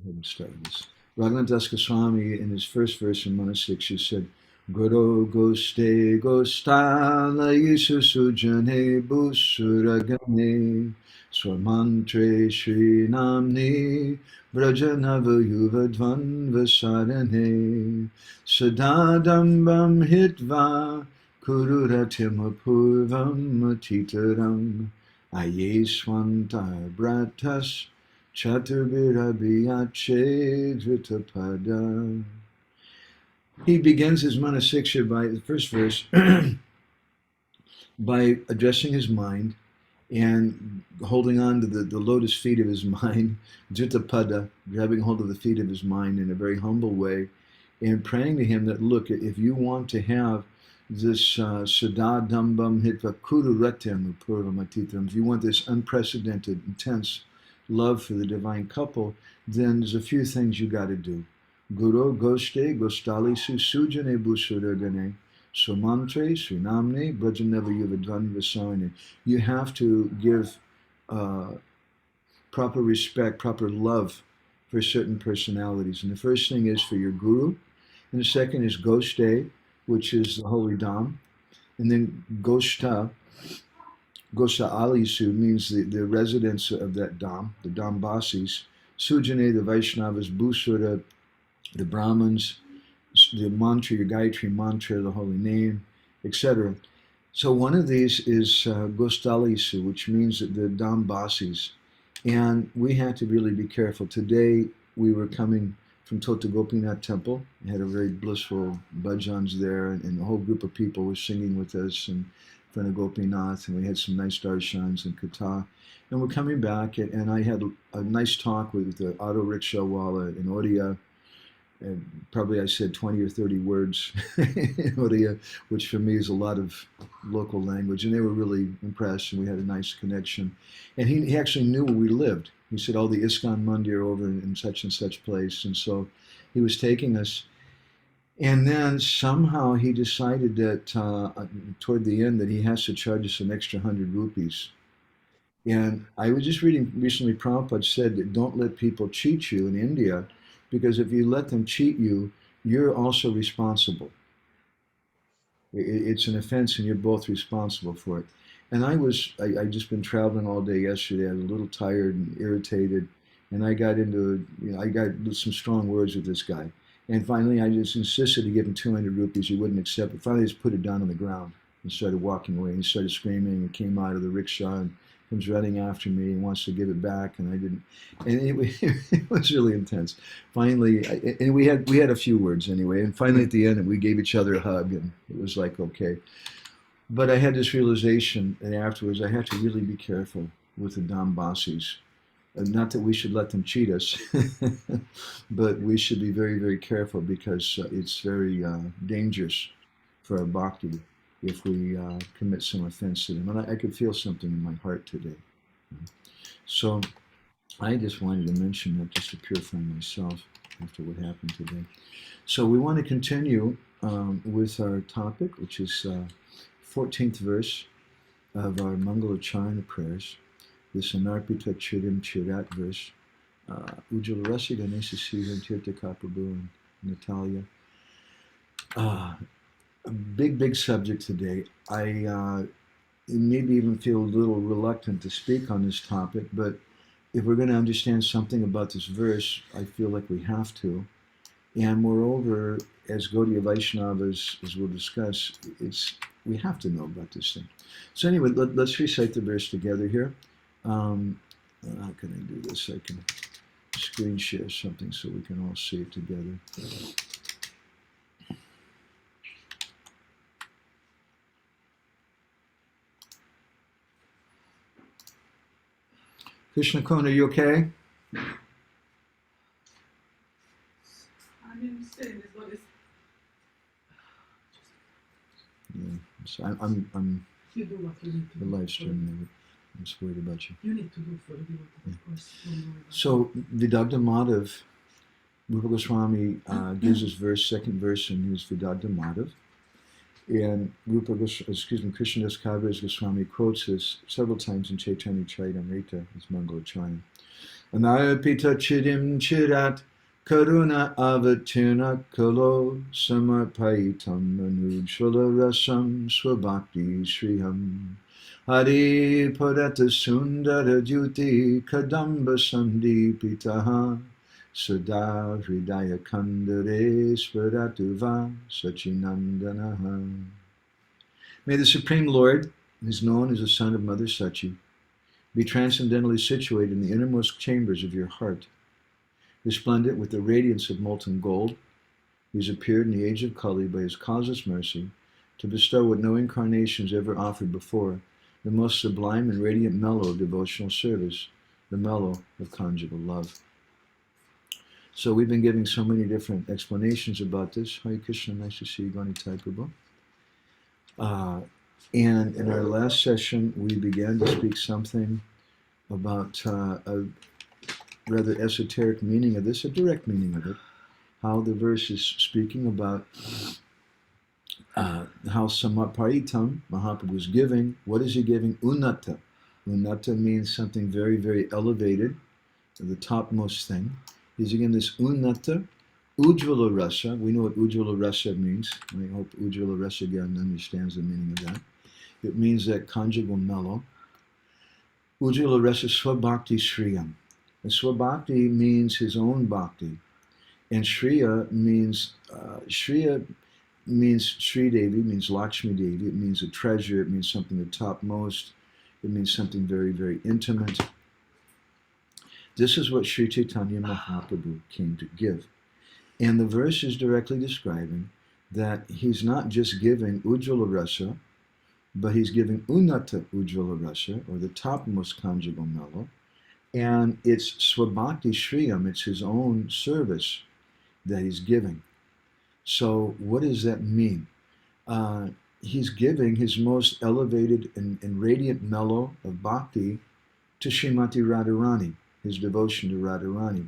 ahead and start with this. Raghunath Goswami, in his first verse in Manasiksha, said, Guru Goste Gostala Yisu Sujane Busuragane Swamantre Shri Namni Brajanava Yuvadvan Vasarane Sadadambam Hitva Kururatim Apurvam Matitaram Ayeswanta Bratas Chaturbirabiyache Dritapada. He begins his Manasiksha by the first verse by addressing his mind and holding on to the lotus feet of his mind, Dritapada, grabbing hold of the feet of his mind in a very humble way, and praying to him that, look, if you want to have this sadadambam hitva kururatem upurvamatitram, if you want this unprecedented, intense love for the divine couple, then there's a few things you got to do. Guru Goste Gostali Sujane Busuragane Sumantre Sunamne Brajaneva Yuvadvan Vasarane. You have to give proper respect, proper love for certain personalities. And the first thing is for your guru, and the second is Goste, which is the holy Dham, and then Gosta Alisu means the residents of that Dham, the Dhambasis, Sujane, the Vaishnavas, Busura, the Brahmins, the mantra, your Gayatri mantra, the holy name, etc. So one of these is Gostalisu, which means the Dhambasis. And we had to really be careful. Today, we were coming from Tota Gopinath temple. We had a very blissful bhajans there, and the whole group of people were singing with us in front of Gopinath, and we had some nice darshans and katha. And we're coming back, and I had a nice talk with the auto rickshaw wala in Odia. And probably I said 20 or 30 words in Odia, which for me is a lot of local language. And they were really impressed, and we had a nice connection. And he actually knew where we lived. He said, oh, the ISKCON Mandir over in such and such place. And so he was taking us. And then somehow he decided that toward the end that he has to charge us an extra 100 rupees. And I was just reading recently, Prabhupada said that don't let people cheat you in India, because if you let them cheat you, you're also responsible. It's an offense and you're both responsible for it. And I just been traveling all day yesterday. I was a little tired and irritated. And I got I got some strong words with this guy. And finally, I just insisted to give him 200 rupees. He wouldn't accept it. Finally, I just put it down on the ground and started walking away. And he started screaming and came out of the rickshaw and comes running after me and wants to give it back, and I didn't. And it was really intense. Finally, and we had a few words anyway. And finally, at the end, we gave each other a hug, and it was like okay. But I had this realization, and afterwards, I had to really be careful with the Dhambasis. Not that we should let them cheat us, but we should be very, very careful because it's very dangerous for our bhakti if we commit some offense to them. And I could feel something in my heart today. So I just wanted to mention that just to purify myself after what happened today. So we want to continue with our topic, which is 14th verse of our Mangala Charana prayers. This Anarpita cirat verse. Ujjvala-rasāṁ Ganesha Sivan Tirtha Kaprabhu and Natalia. A big subject today. I maybe even feel a little reluctant to speak on this topic, but if we're going to understand something about this verse, I feel like we have to. And moreover, as Gaudiya Vaishnavas, as we'll discuss, we have to know about this thing. So anyway, let's recite the verse together here. How can I do this? I can screen share something so we can all see it together. Krishna Kun, are you okay? Yeah, so I'm you do what you need to the live stream. I'm just worried about you. You need to do for the devotee, of course. So Vidagdha Madhav, Rupa Goswami gives his second verse in his Vidagdha Madhav, and Krishnadas Kaviraj Goswami quotes this several times in Chaitanya Charitamrita, his Mangala Charana. Anarpita chidim cirat karuna avatina kalo samarpaitam ujjvala-rasāṁ sva-bhakti-śriyam. Hari padata sundara jyoti kadamba sandipitaha sada hridaya kandare sparatu va sachinandanaha. May the Supreme Lord, who is known as the son of Mother Sachi, be transcendently situated in the innermost chambers of your heart, resplendent with the radiance of molten gold. He has appeared in the age of Kali by his causeless mercy to bestow what no incarnations ever offered before, the most sublime and radiant mellow of devotional service, the mellow of conjugal love. So we've been giving so many different explanations about this. Hare Krishna, nice to see you, Gani Tai Prabhu. And in our last session, we began to speak something about a rather esoteric meaning of this, a direct meaning of it, how the verse is speaking about how Samaparitam, Mahaprabhu is giving. What is he giving? Unnata. Unnata means something very, very elevated, the topmost thing. He's again this unnata, ujjvala-rasa. We know what ujjvala-rasa means. I hope ujjvala-rasa again understands the meaning of that. It means that conjugal mellow. Ujjvala-rasa sva-bhakti-śriyam. And sva-bhakti means his own bhakti. And Shriya means Sri Devi, means Lakshmi Devi. It means a treasure. It means something the topmost. It means something very, very intimate. This is what Sri Chaitanya Mahaprabhu came to give. And the verse is directly describing that he's not just giving ujjvala-rasa, but he's giving unnata ujjvala-rasa, or the topmost conjugal mellow. And it's sva-bhakti-śriyam, it's his own service that he's giving. So what does that mean? He's giving his most elevated and radiant mellow of bhakti to Srimati Radharani, his devotion to Radharani,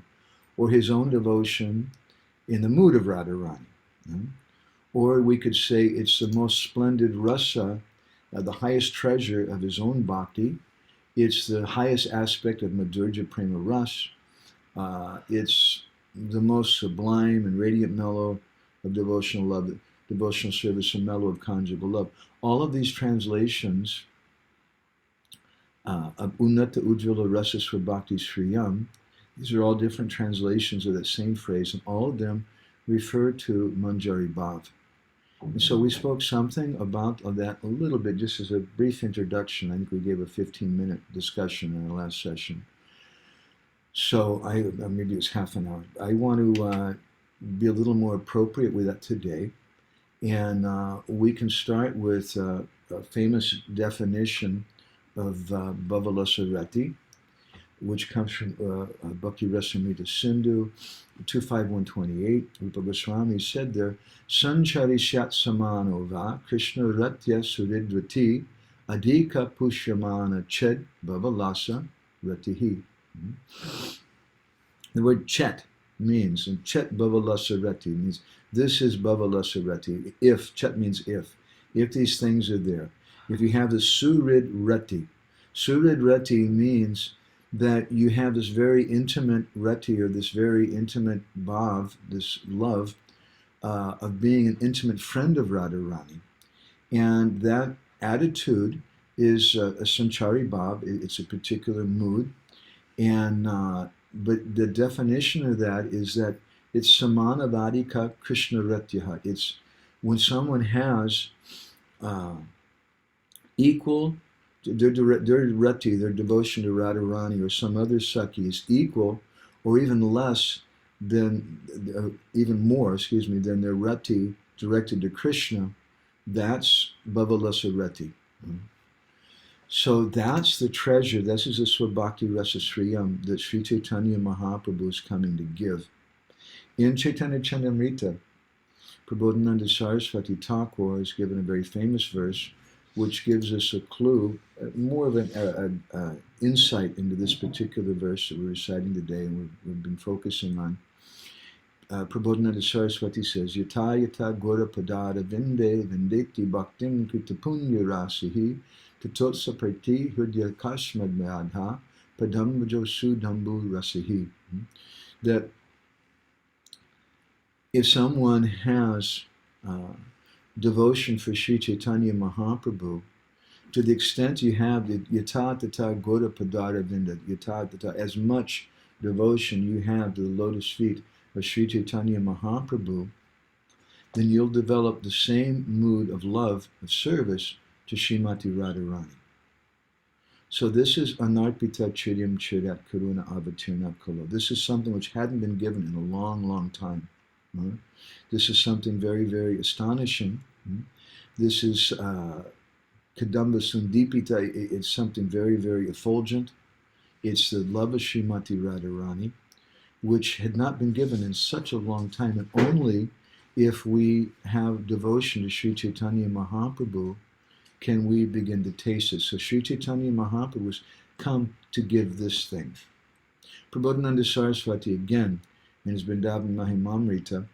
or his own devotion in the mood of Radharani. Or we could say it's the most splendid rasa, the highest treasure of his own bhakti. It's the highest aspect of Madhurya Prema Ras. It's the most sublime and radiant mellow of devotional love, devotional service, and mellow of conjugal love. All of these translations of unnata ujjvala-rasa sva-bhakti-śriyam, these are all different translations of that same phrase, and all of them refer to Manjari Bhav. And so we spoke something about that a little bit, just as a brief introduction. I think we gave a 15-minute discussion in our last session. So maybe it was half an hour. I want to be a little more appropriate with that today. And we can start with a famous definition of Bhava-rasa-rati, which comes from Bhakti Rasamrita Sindhu 25128. Rupa Goswami said there, Sanchari Shat Samano Va Krishna Ratya Suridvati Adhika Pushyamana Ched Bhavalasa Ratihi. The word Chet means, and Chet Bhavalasa Rati means, this is Bhavalasa Rati. If, Chet means if these things are there. If you have the Surid Rati. Surid Rati means that you have this very intimate rati, or this very intimate bhav, this love of being an intimate friend of Radharani. And that attitude is a sanchari bhav, it's a particular mood. And but the definition of that is that it's samanavadika Krishna ratyaha. It's when someone has equal, their rati, their devotion to Radharani or some other Sakhi is equal or even less than, even more, than their rati directed to Krishna. That's Bhavalasa rati. So that's the treasure. This is the sva-bhakti-rasa-śriyam that Sri Chaitanya Mahaprabhu is coming to give. In Chaitanya Chandamrita, Prabodhananda Saraswati Thakur has given a very famous verse which gives us a clue, more of an insight into this particular verse that we're reciting today and we've been focusing on. Prabodhananda Saraswati says, Yata yata gora padada vinde vindeti bhaktim krita punya rasihi tatotsa prati hridya kasmad madha padambajo sudambu rasihi. That if someone has devotion for Sri Chaitanya Mahaprabhu, to the extent you have the yatatata goda padara vinda, yatatata, as much devotion you have to the lotus feet of Sri Chaitanya Mahaprabhu, then you'll develop the same mood of love, of service to Srimati Radharani. So this is Anarpita Chiryam Cirat Karuna Avatirna Kalo. This is something which hadn't been given in a long, long time. This is something very, very astonishing. This is Kadamba Sundipita. It's something very, very effulgent. It's the love of Srimati Radharani, which had not been given in such a long time, and only if we have devotion to Sri Chaitanya Mahaprabhu can we begin to taste it. So Sri Chaitanya Mahaprabhu has come to give this thing. Prabodhananda Saraswati, again, in his Vrindavan Mahimamrita,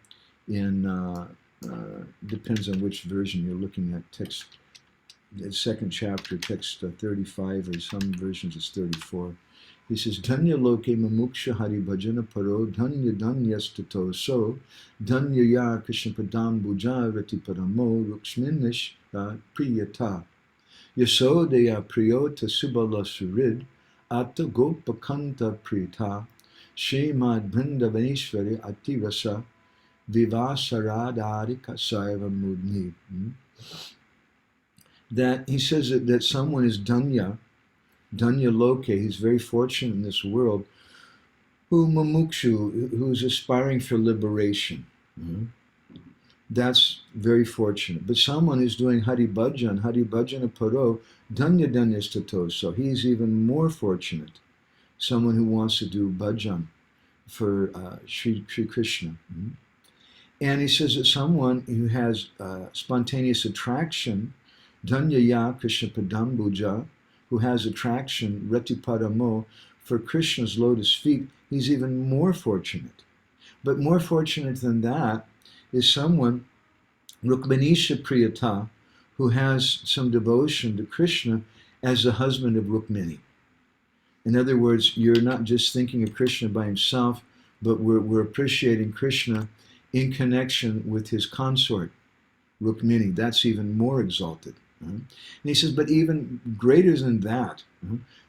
depends on which version you're looking at, text, the second chapter, text 35, or some versions it's 34. He says, Dhanya loke mamuksha hari bhajana paro, dhanya dhanyas so, dhanya ya krishna padam bhuja rati paramo, ruksminish priyata. Yasodeya priyota subala surid, atta gopakanta priyata, shemad brindavanishvari ati rasa, vivasaradharika saiva mudni. That he says that someone is dhanya loke, he's very fortunate in this world, who mumukshu, who's aspiring for liberation. That's very fortunate. But someone who's doing Hari Bhajana Paro, dhanya dhanyas tato, so he's even more fortunate. Someone who wants to do bhajan for Sri Krishna. And he says that someone who has spontaneous attraction, dhanya ya Krishna padambuja, who has attraction, rati paramo, for Krishna's lotus feet, he's even more fortunate. But more fortunate than that is someone, Rukminisha Priyata, who has some devotion to Krishna as the husband of Rukmini. In other words, you're not just thinking of Krishna by himself, but we're appreciating Krishna in connection with his consort, Rukmini. That's even more exalted. And he says, but even greater than that,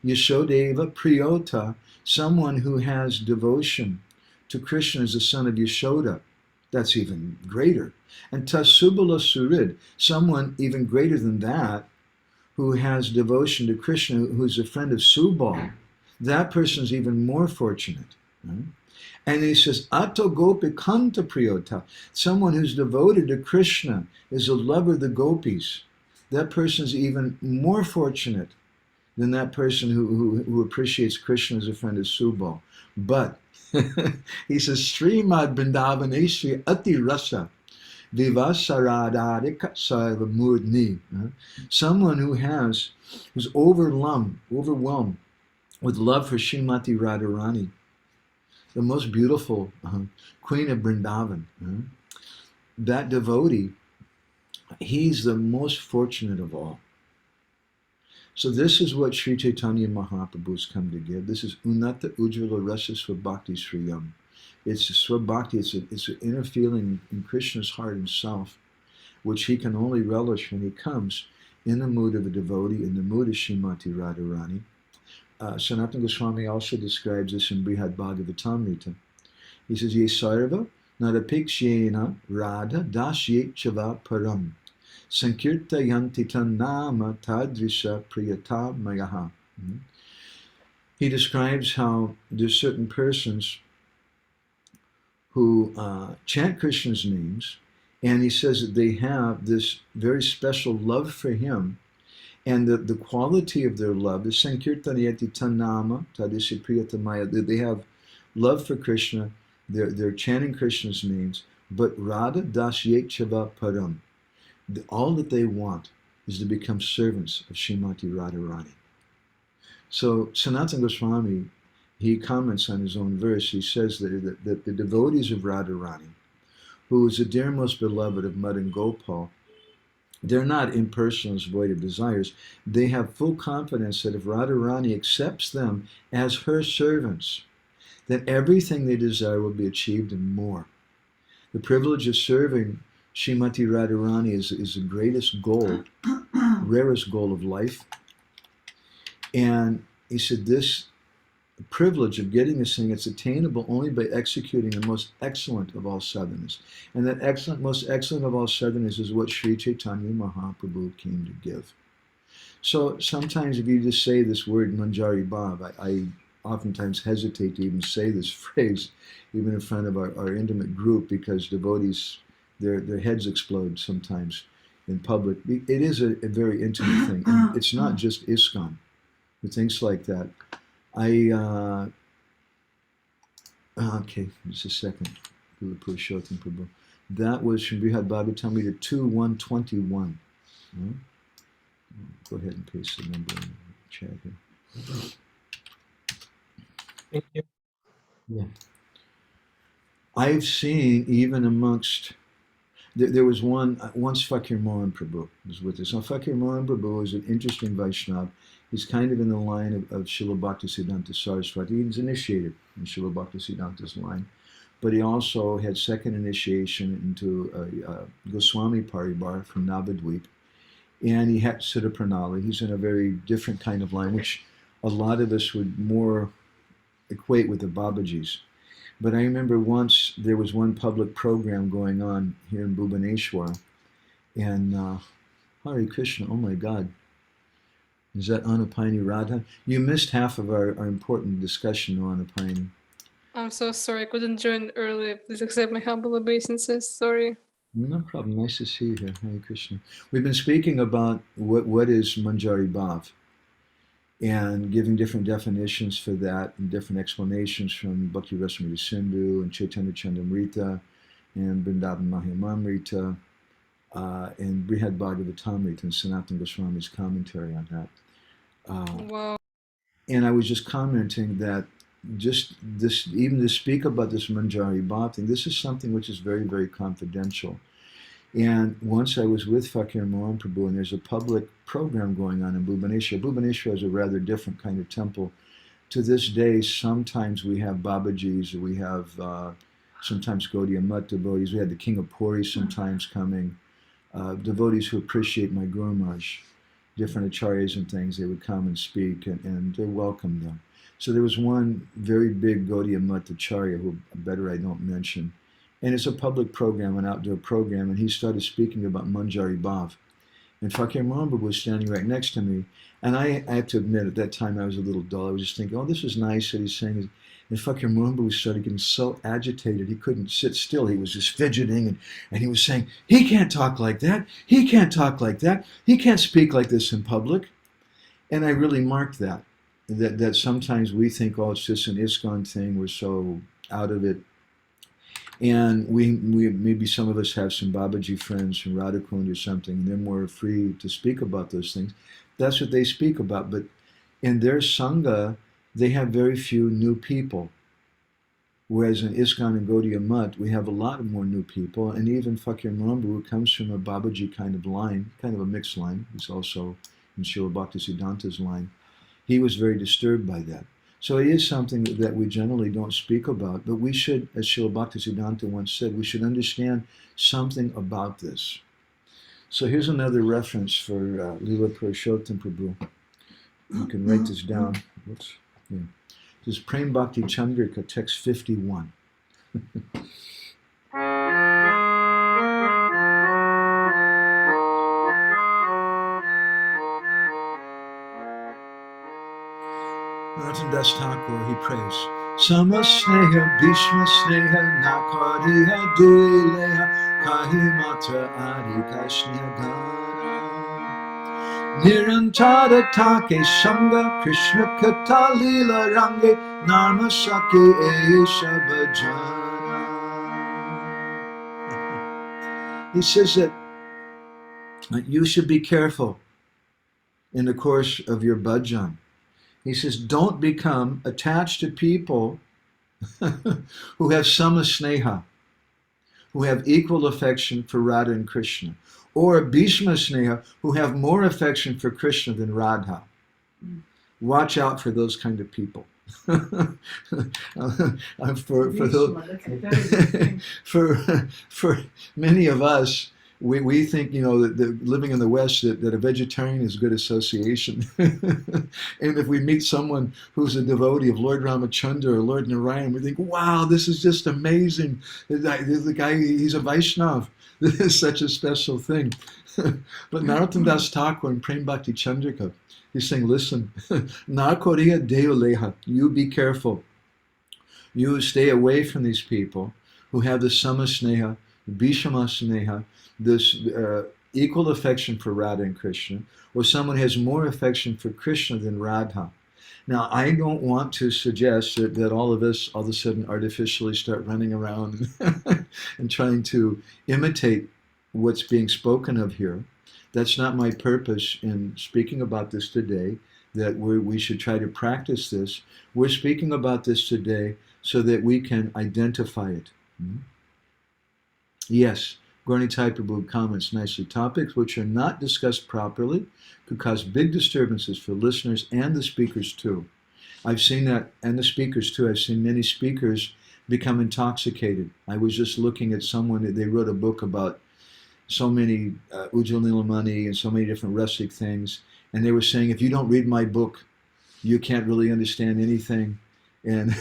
Yashodeva Priyota, someone who has devotion to Krishna as the son of Yashoda, that's even greater. And Tasubala Surid, someone even greater than that, who has devotion to Krishna, who's a friend of Subal, that person's even more fortunate. And he says, Atto Gopikanta Priyota, someone who's devoted to Krishna, is a lover of the gopis. That person's even more fortunate than that person who appreciates Krishna as a friend of Subal. But he says, Srimad Vrindavaneshri Ati Rasa Vivasaradharika Saiva Murdni. Someone who's overwhelmed with love for Srimati Radharani, the most beautiful queen of Vrindavan. That devotee, he's the most fortunate of all. So this is what Sri Chaitanya Mahaprabhu has come to give. This is unnata, ujjvala-rasāṁ, sva-bhakti-śriyam. It's a sva-bhakti, it's an inner feeling in Krishna's heart himself, which he can only relish when he comes in the mood of a devotee, in the mood of Srimati Radharani. Sanatana Goswami also describes this in Brihad Bhagavatamrita. He says, Ye sarva narapikshena radha dasye chava param sankirta yantitan nama tadrisha priyata mayaha. He describes how there's certain persons who chant Krishna's names, and he says that they have this very special love for him, and the quality of their love is sankirtanayati tanama tadrisha priyata maya. They have love for Krishna, they're chanting Krishna's names, but Radha Dasyet Chava Param. All that they want is to become servants of Srimati Radharani. So Sanatana Goswami, he comments on his own verse. He says that the devotees of Radharani, who is the dear most beloved of Madan Gopal, They're not impersonals void of desires. They have full confidence that if Radharani accepts them as her servants, then everything they desire will be achieved and more. The privilege of serving Srimati Radharani is the greatest goal, rarest goal of life. And he said this privilege of getting this thing, it's attainable only by executing the most excellent of all sadhanas. And that most excellent of all sadhanas is what Sri Chaitanya Mahaprabhu came to give. So sometimes if you just say this word Manjari Bhav, I oftentimes hesitate to even say this phrase, even in front of our intimate group, because devotees, their heads explode sometimes in public. It is a very intimate thing. And it's not just ISKCON, things like that. Okay, just a second. That was from Brihad Bhagavatamrita 2:121. Go ahead and paste the number in the chat here. Thank you. Yeah. I've seen even amongst, there was once Fakir Mohan Prabhu was with us. Now Fakir Mohan Prabhu is an interesting Vaishnava. He's kind of in the line of Srila Bhaktisiddhanta Saraswati. He's initiated in Srila Bhaktisiddhanta's line, but he also had second initiation into Goswami Paribar from Navadvip, and he had Siddha Pranali. He's in a very different kind of line, which a lot of us would more equate with the Babajis. But I remember once there was one public program going on here in Bhubaneswar, and Hare Krishna, oh my God, is that Anupayani Radha? You missed half of our important discussion on Anupayani. I'm so sorry I couldn't join early. Please accept my humble obeisances. Sorry. No problem. Nice to see you here. Hare Krishna. We've been speaking about what is Manjari Bhav and giving different definitions for that and different explanations from Bhakti Rasamrita Sindhu and Chaitanya Chandamrita and Vrindavan Mahimamrita and Brihad Bhagavatamrita and Sanatana Goswami's commentary on that. Wow. And I was just commenting that just this, even to speak about this Manjari Bhav thing, this is something which is very, very confidential. And once I was with Fakir Mohan Prabhu, and there's a public program going on in Bhubaneswar. Bhubaneswar is a rather different kind of temple. To this day, sometimes we have Babajis, or we have sometimes Gaudiya Math devotees. We had the King of Puri sometimes coming. Devotees who appreciate my Guru Maharaj, different acharyas and things, they would come and speak, and they're welcome there. So there was one very big Gaudiya Math acharya, who better I don't mention, and it's a public program, an outdoor program, and he started speaking about Manjari Bhav. And Fakir Mohammed was standing right next to me, and I have to admit, at that time I was a little dull. I was just thinking, oh, this is nice that he's saying. And Fakir Mohammed started getting so agitated, he couldn't sit still. He was just fidgeting, and he was saying, he can't talk like that, he can't talk like that, he can't speak like this in public. And I really marked that sometimes we think, oh, it's just an ISKCON thing, we're so out of it. And we maybe some of us have some Babaji friends from Radhakund or something, and they're more free to speak about those things. That's what they speak about. But in their Sangha, they have very few new people. Whereas in ISKCON and Gaudiya Math, we have a lot more new people. And even Fakir Mohammed, who comes from a Babaji kind of line, kind of a mixed line, he's also in Srila Bhaktisiddhanta's line, he was very disturbed by that. So it is something that we generally don't speak about, but we should, as Srila Bhaktisiddhanta once said, we should understand something about this. So here's another reference for Leela Purushottam Prabhu. You can write this down. Whoops. Yeah. This is Prem Bhakti Chandrika, text 51. Das Thakur, he prays. Sama sneha, bhishma sneha, nakariha, duileha, kahi matra adhika sneha gana. Nirantara take sanga, Krishna kata lila range, narma saki esha bhajana. He says that you should be careful in the course of your bhajan. He says, don't become attached to people who have sama sneha, who have equal affection for Radha and Krishna, or Bhishma Sneha, who have more affection for Krishna than Radha. Watch out for those kind of people. for those, Bhishma, that's a very good thing. for many of us, we think, that living in the West, that a vegetarian is good association. And if we meet someone who's a devotee of Lord Ramachandra or Lord Narayan, we think, wow, this is just amazing. The guy, he's a Vaishnav. This is such a special thing. But Narottam Das Thakur in Prem Bhakti Chandrika, he's saying, listen, Narkoriya Deoleha, you be careful. You stay away from these people who have the Samasneha, Bhishma Sneha, this equal affection for Radha and Krishna, or someone has more affection for Krishna than Radha. Now, I don't want to suggest that all of us all of a sudden artificially start running around and trying to imitate what's being spoken of here. That's not my purpose in speaking about this today, that we should try to practice this. We're speaking about this today so that we can identify it. Yes, Gornitai Prabhu comments nicely. Topics which are not discussed properly could cause big disturbances for listeners and the speakers too. I've seen that, and the speakers too. I've seen many speakers become intoxicated. I was just looking at someone, they wrote a book about so many ujjvala-rasāṁ and so many different rasic things, and they were saying, if you don't read my book, you can't really understand anything. And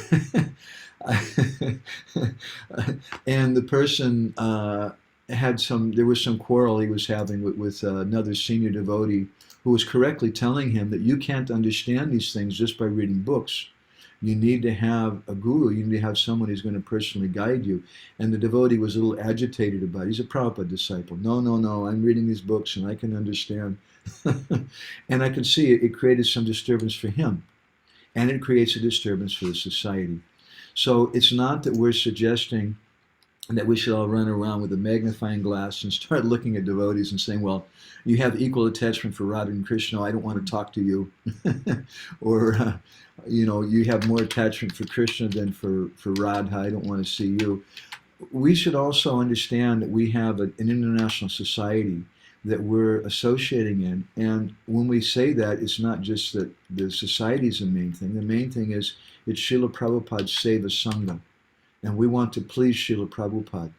and the person there was some quarrel he was having with another senior devotee who was correctly telling him that you can't understand these things just by reading books. You need to have a guru. You need to have someone who's going to personally guide you. And the devotee was a little agitated about it. He's a Prabhupada disciple. No, I'm reading these books and I can understand. And I could see it created some disturbance for him. And it creates a disturbance for the society. So it's not that we're suggesting that we should all run around with a magnifying glass and start looking at devotees and saying, well, you have equal attachment for Radha and Krishna, I don't want to talk to you. Or, you have more attachment for Krishna than for Radha, I don't want to see you. We should also understand that we have an international society that we're associating in. And when we say that, it's not just that the society is the main thing. The main thing is it's Srila Prabhupada's Seva Sangha. And we want to please Srila Prabhupada.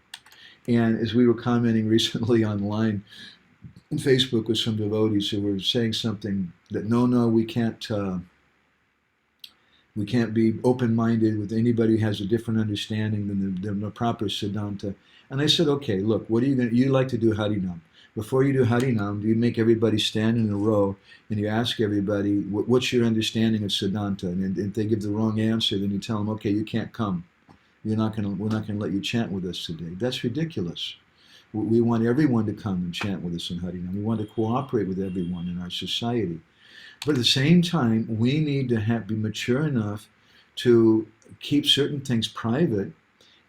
And as we were commenting recently online on Facebook with some devotees who were saying something that no, we can't be open-minded with anybody who has a different understanding than the proper Siddhanta. And I said, okay, look, what are you going to, you like to do Harinam. Before you do Harinam, do you make everybody stand in a row and you ask everybody, what's your understanding of Siddhanta? And if they give the wrong answer, then you tell them, okay, you can't come. We're not going to let you chant with us today. That's ridiculous. We want everyone to come and chant with us in Harinam. We want to cooperate with everyone in our society. But at the same time, we need to be mature enough to keep certain things private,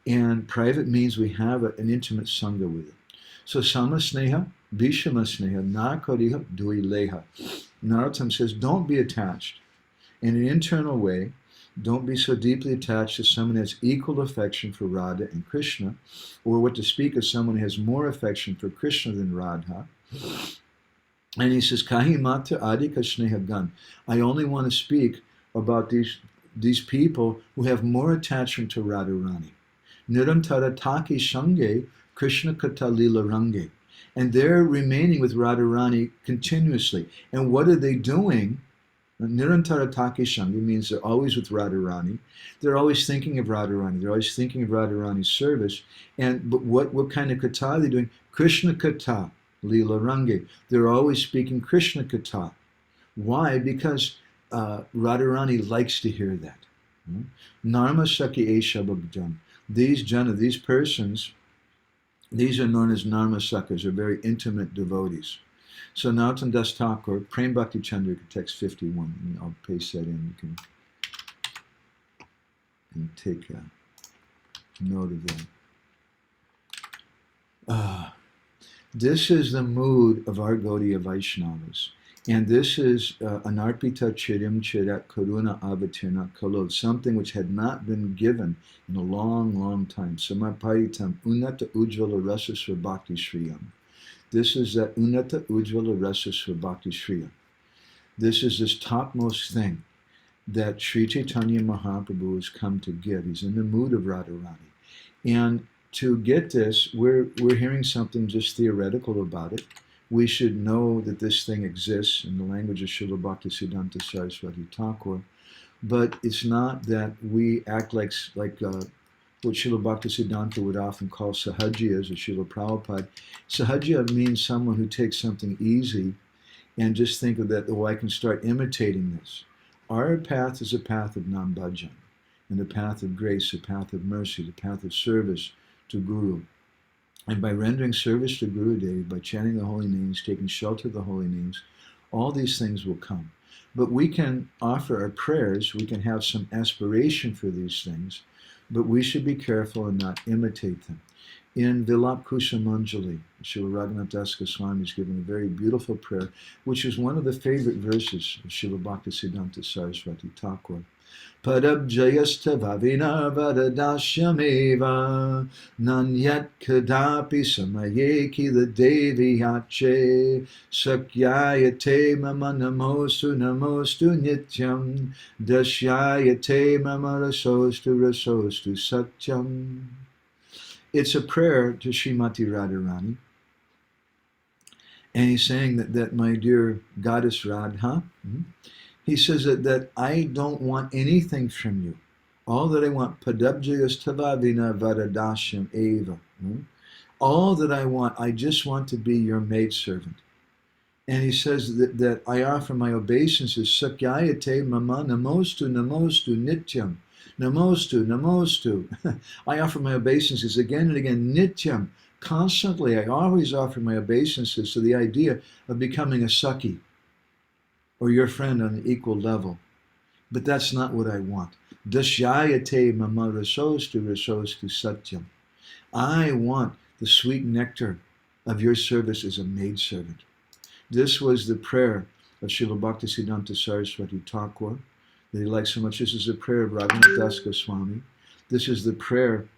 and private means we have an intimate sangha with it. So Samasneha, Bhishma Sneha, Nakariha, Duileha. Narottam says, don't be attached. In an internal way, don't be so deeply attached to someone who has equal affection for Radha and Krishna, or what to speak of someone who has more affection for Krishna than Radha. And he says, Kahi mata adika sneha gan. I only want to speak about these people who have more attachment to Radharani. Nirantara taki shange Krishna kata lila range. And they're remaining with Radharani continuously. And what are they doing? Nirantara taki shange means they're always with Radharani. They're always thinking of Radharani. They're always thinking of Radharani's service. But what kind of kata are they doing? Krishna kata. Lila Rangi. They're always speaking Krishna Katha. Why? Because Radharani likes to hear that. Narma Saki Esha Bhagjan. These persons, these are known as Narma Sakas, are very intimate devotees. So Narottam Das Thakur, Prem Bhakti Chandrika, text 51. And I'll paste that in. You can take a note of that. This is the mood of our Gaudiya Vaishnavas. And this is Anarpita carim cirat karuna avatirna kalo, something which had not been given in a long, long time. Samarparitam unnata ujjvala-rasāṁ sva-bhakti-śriyam. This is that unnata ujjvala-rasāṁ sva-bhakti-śriyam. This is this topmost thing that Sri Chaitanya Mahaprabhu has come to give. He's in the mood of Radharani. And to get this, we're hearing something just theoretical about it. We should know that this thing exists in the language of Srila Bhaktisiddhanta Saraswati Thakur, but it's not that we act like what Srila Bhaktisiddhanta would often call sahajiyas or Srila Prabhupada. Sahajiya means someone who takes something easy and just think of that, oh, I can start imitating this. Our path is a path of non-bhajan, and the path of grace, the path of mercy, the path of service to Guru. And by rendering service to Guru Dev, by chanting the holy names, taking shelter of the holy names, all these things will come. But we can offer our prayers, we can have some aspiration for these things, but we should be careful and not imitate them. In Vilap Kusumanjali, Srila Raghunath Das Goswami is giving a very beautiful prayer, which is one of the favorite verses of Srila Bhaktisiddhanta Saraswati Thakur. Padabjayasta vavina vadadasyameva nanyat kadapi samaye kila deviyache sakyayate mama namostu namostu nityam dasyayate mama rasostu satyam. It's a prayer to Srimati Radharani. And he's saying that my dear goddess Radha, he says that I don't want anything from you. All that I want, padabjayas tavavina vadadasyam eva. All that I want, I just want to be your maidservant. And he says that I offer my obeisances, sakyayate mama namostu namostu nityam. Namostu, namostu. I offer my obeisances again and again, nityam. Constantly, I always offer my obeisances to the idea of becoming a Sakhi, or your friend on the equal level. But that's not what I want. Dasyayate mama rasostu satyam. I want the sweet nectar of your service as a maidservant. This was the prayer of Srila Bhaktisiddhanta Saraswati Thakur that he likes so much. This is the prayer of Raghunath Das Goswami. This is the prayer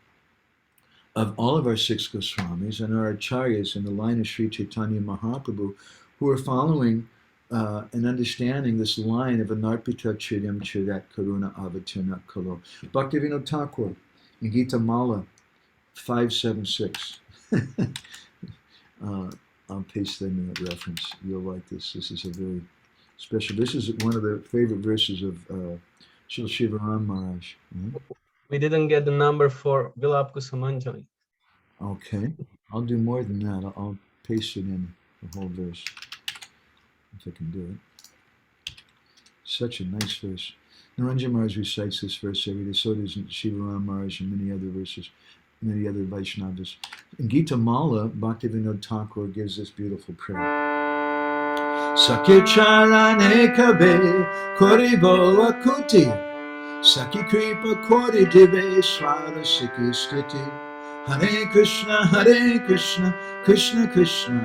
of all of our 6 Goswamis and our Acharyas in the line of Sri Chaitanya Mahaprabhu, who are following and understanding this line of Anarpita Chiryam Chirat Karuna Avatirna Kalo. Bhaktivinoda Thakur in Gita Mala 576. I'll paste them in that reference. You'll like this. This is a very special. This is one of the favorite verses of Srila Shivaram Maharaj. We didn't get the number for Vilap Kusumanjali. Okay. I'll do more than that. I'll paste it in the whole verse, if I can do it. Such a nice verse. Naranjan Maharaj recites this verse every day. So does Shivaram Maharaj and many other verses, many other Vaishnavas. In Gita Mala, Bhaktivinoda Thakur gives this beautiful prayer. Sakicharane kabe koribo akuti Saki kripa kori dive swara siki stiti Hare Krishna, Krishna Krishna,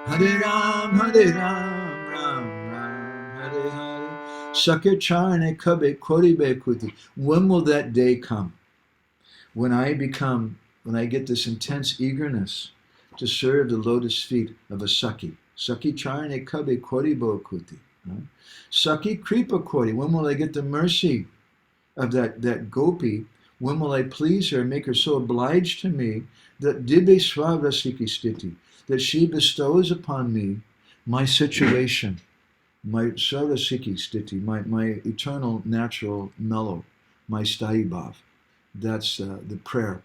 Hare Hare Hare Ram, Ram Hare Hare Sakicharane kabe koribe akuti. When will that day come? When I get this intense eagerness to serve the lotus feet of a Sakhi. Sakhi charane kabe koribo kuti. Sakhi kripa kori. When will I get the mercy of that gopi? When will I please her and make her so obliged to me that dibe sva-bhakti-śriyam stiti, that she bestows upon me my situation, my sva-bhakti-śriyam stiti, my eternal natural mellow, my sthayi bhav. That's the prayer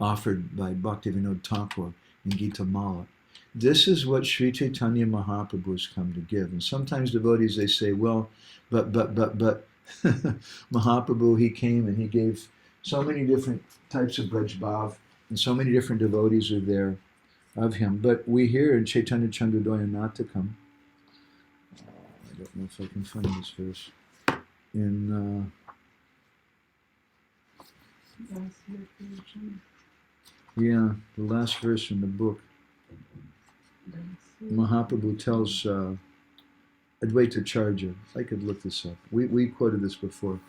offered by Bhaktivinoda Thakur in Gita Mala. This is what Sri Chaitanya Mahaprabhu has come to give. And sometimes devotees, they say, well, but Mahaprabhu, he came and he gave so many different types of Braj Bhav, and so many different devotees are there of him. But we hear in Chaitanya Chandradoya Natakam, I don't know if I can find this verse, in Last year, the last verse in the book. Mahaprabhu tells Advaita Acharya, I could look this up, we quoted this before,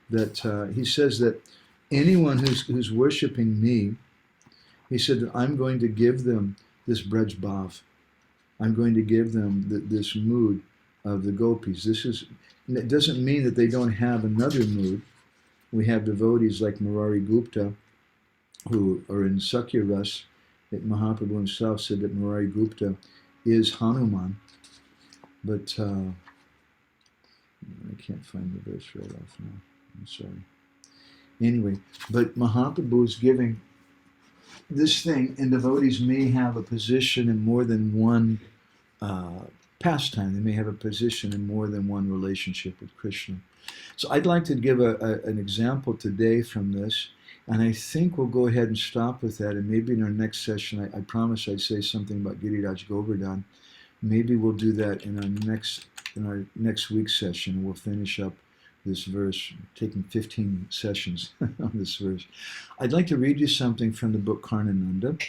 that he says that anyone who's worshiping me, he said that I'm going to give them this Braj Bhav. I'm going to give them this mood of the gopis. It doesn't mean that they don't have another mood. We have devotees like Murari Gupta, who are in Sakya Ras, that Mahaprabhu himself said that Murari Gupta is Hanuman. But I can't find the verse right off now. I'm sorry. Anyway, but Mahaprabhu is giving this thing, and devotees may have a position in more than one pastime. They may have a position in more than one relationship with Krishna. So I'd like to give an example today from this, and I think we'll go ahead and stop with that, and maybe in our next session, I promise I'd say something about Giriraj Govardhan. Maybe we'll do that in our next week's session, and we'll finish up this verse, taking 15 sessions on this verse. I'd like to read you something from the book Karnananda.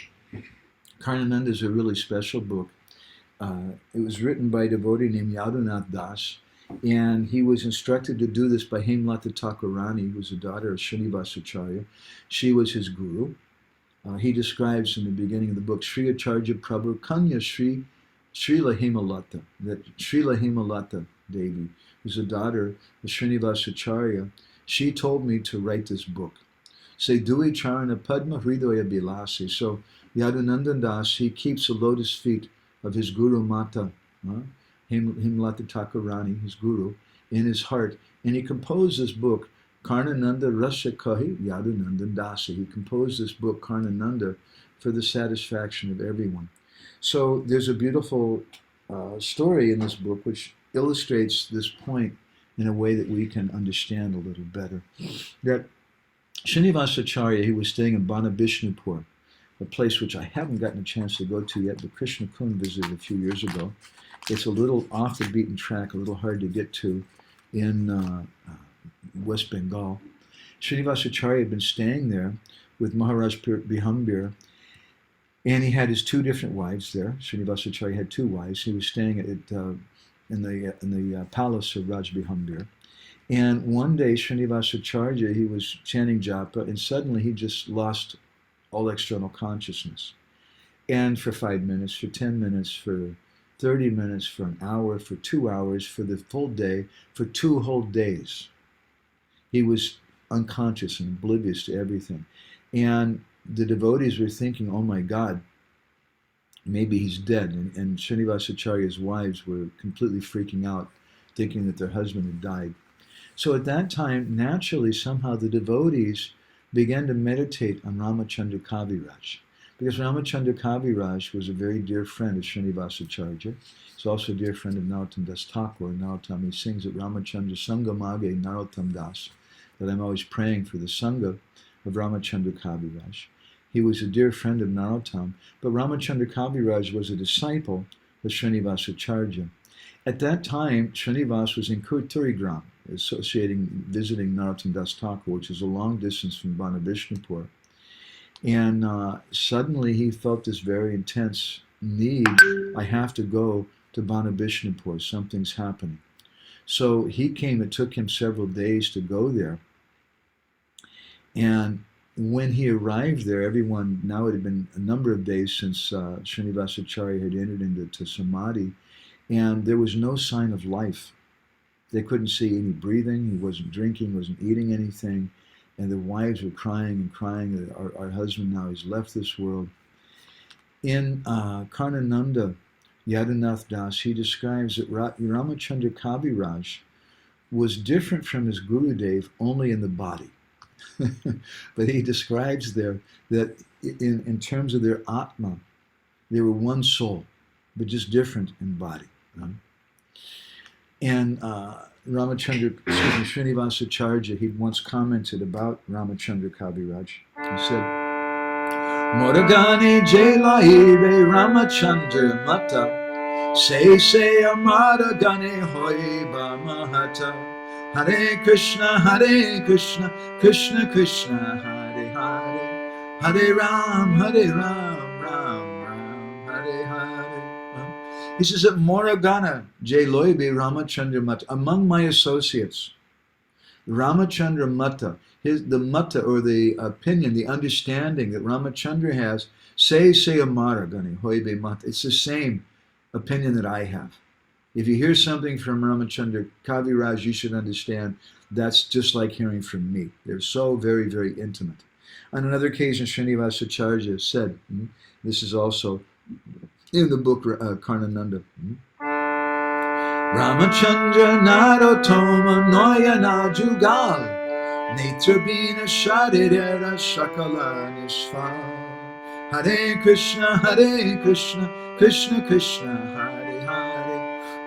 Karnananda is a really special book. It was written by a devotee named Yadunath Das, and he was instructed to do this by Hemalata Thakurani, who was a daughter of Srinivasa Acarya. She was his guru. He describes in the beginning of the book, Sri Acharya Prabhu Kanya Srila Hemalata, that Srila Hemalata Devi, who's a daughter of Srinivasa Acarya, she told me to write this book. Say, Dui Charana Padma Hridaya Bilasi. So Yadunandan Das, he keeps the lotus feet of his Guru Mata, Hemalata Thakurani, his guru, in his heart. And he composed this book, Karnananda Rasa Kahi Yadunandan Dasa. He composed this book, Karnananda, for the satisfaction of everyone. So there's a beautiful story in this book which illustrates this point in a way that we can understand a little better. That Srinivasa Acarya, he was staying in Banabishnupur, a place which I haven't gotten a chance to go to yet, but Krishna Kun visited a few years ago. It's a little off the beaten track, a little hard to get to in West Bengal. Srinivasa Acarya had been staying there with Maharaj Bihambir, and he had his two different wives there. Srinivasa Acarya had two wives. He was staying in the palace of Raj Bihambir. And one day, Srinivasa Acarya, he was chanting japa, and suddenly he just lost all external consciousness. And for 5 minutes, for 10 minutes, for 30 minutes, for an hour, for 2 hours, for the full day, for 2 whole days, he was unconscious and oblivious to everything. And the devotees were thinking, oh my God, maybe he's dead. And Srinivasa Acharya's wives were completely freaking out, thinking that their husband had died. So at that time, naturally, somehow the devotees began to meditate on Ramachandra Kaviraj. Because Ramachandra Kaviraj was a very dear friend of Srinivasa Acarya. He's also a dear friend of Narottam Das Thakur. Narottam, he sings at Ramachandra Sangamage Narottam Das, that I'm always praying for the Sangha of Ramachandra Kaviraj. He was a dear friend of Narottam, but Ramachandra Kaviraj was a disciple of Srinivasa Acarya. At that time, Srinivas was in Kurturigram, visiting Narottam Das Thakur, which is a long distance from Banabishnupur. And suddenly he felt this very intense need, I have to go to Banabishnupur, something's happening. So he came, it took him several days to go there. And when he arrived there, now it had been a number of days since Srinivasa Acarya had entered into Samadhi, and there was no sign of life. They couldn't see any breathing, he wasn't drinking, wasn't eating anything, and the wives were crying and crying that our husband now has left this world. In Karnananda, Yadunath Das, he describes that Ramachandra Kaviraj was different from his Gurudev only in the body. But he describes there that in terms of their Atma, they were one soul, but just different in body. Right? And Srinivasa Acarya, he'd once commented about Ramachandra Kaviraj. He said, Moragane Jelaive Ramachandra Mata, se Amara Gane Hoiba Mahata. Hare Krishna, Krishna Krishna, Hare Hare, Hare Ram, Ram Ram, Hare Hare. He says that Moragana Jay Loibe Ramachandra Mata, among my associates, Ramachandra Mata, the mata or the opinion, the understanding that Ramachandra has, say Amara Gani Hoibe Mata. It's the same opinion that I have. If you hear something from Ramachandra Kaviraj, you should understand that's just like hearing from me. They're so very, very intimate. On another occasion, Srinivasa Acarya said, this is also in the book Karnananda, Ramachandra Narottama Noyana Jugal Netrabhina Sharirera Shakala Nishva Hare Krishna, Krishna Krishna,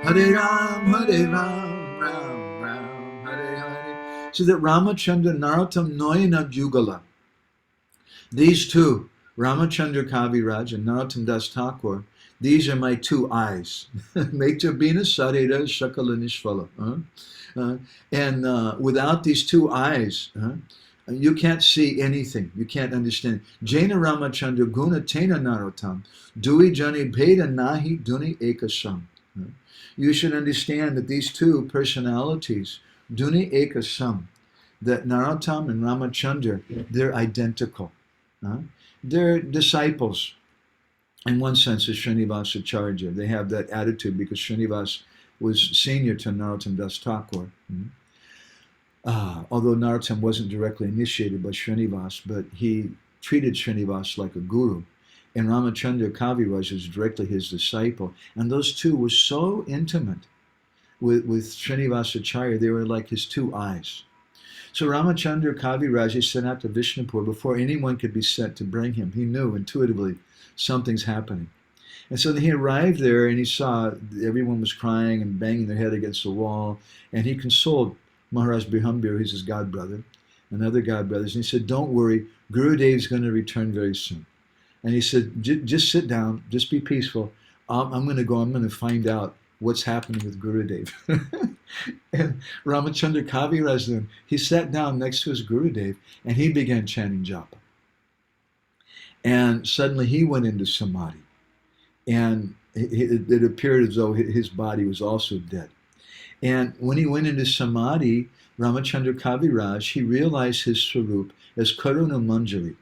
Hare Hare, Hare Ram, Ram, Hare Hare. So that Ramachandra Narottam Noyana Jugala, these two, Ramachandra Kaviraj and Narottam Das Thakur, these are my two eyes. Netrabhina Sharirera Shakala Nishvala. And without these two eyes, you can't see anything. You can't understand. Jaina Ramachandra Guna Tena Narottam Dui Jani Bheda Nahi Duni Ekasam. You should understand that these two personalities, Duni Ekasam, that Narottam and Ramachandra, they're identical. They're disciples, in one sense, of Srinivasa Acarya. They have that attitude because Srinivas was senior to Narottam Das Thakur. Although Narottam wasn't directly initiated by Srinivas, but he treated Srinivas like a guru. And Ramachandra Kaviraj was directly his disciple. And those two were so intimate with Srinivasa Acarya, they were like his two eyes. So Ramachandra Kaviraj is sent out to Vishnupur before anyone could be sent to bring him. He knew intuitively something's happening. And so he arrived there and he saw everyone was crying and banging their head against the wall. And he consoled Maharaj Bihambir, who's his godbrother, and other godbrothers. And he said, don't worry, Gurudev's going to return very soon. And he said, just sit down, just be peaceful. I'm going to find out what's happening with Gurudev. And Ramachandra Kaviraj then, he sat down next to his Gurudev and he began chanting japa. And suddenly he went into samadhi. And it appeared as though his body was also dead. And when he went into samadhi, Ramachandra Kaviraj, he realized his swarup as Karuna Manjari.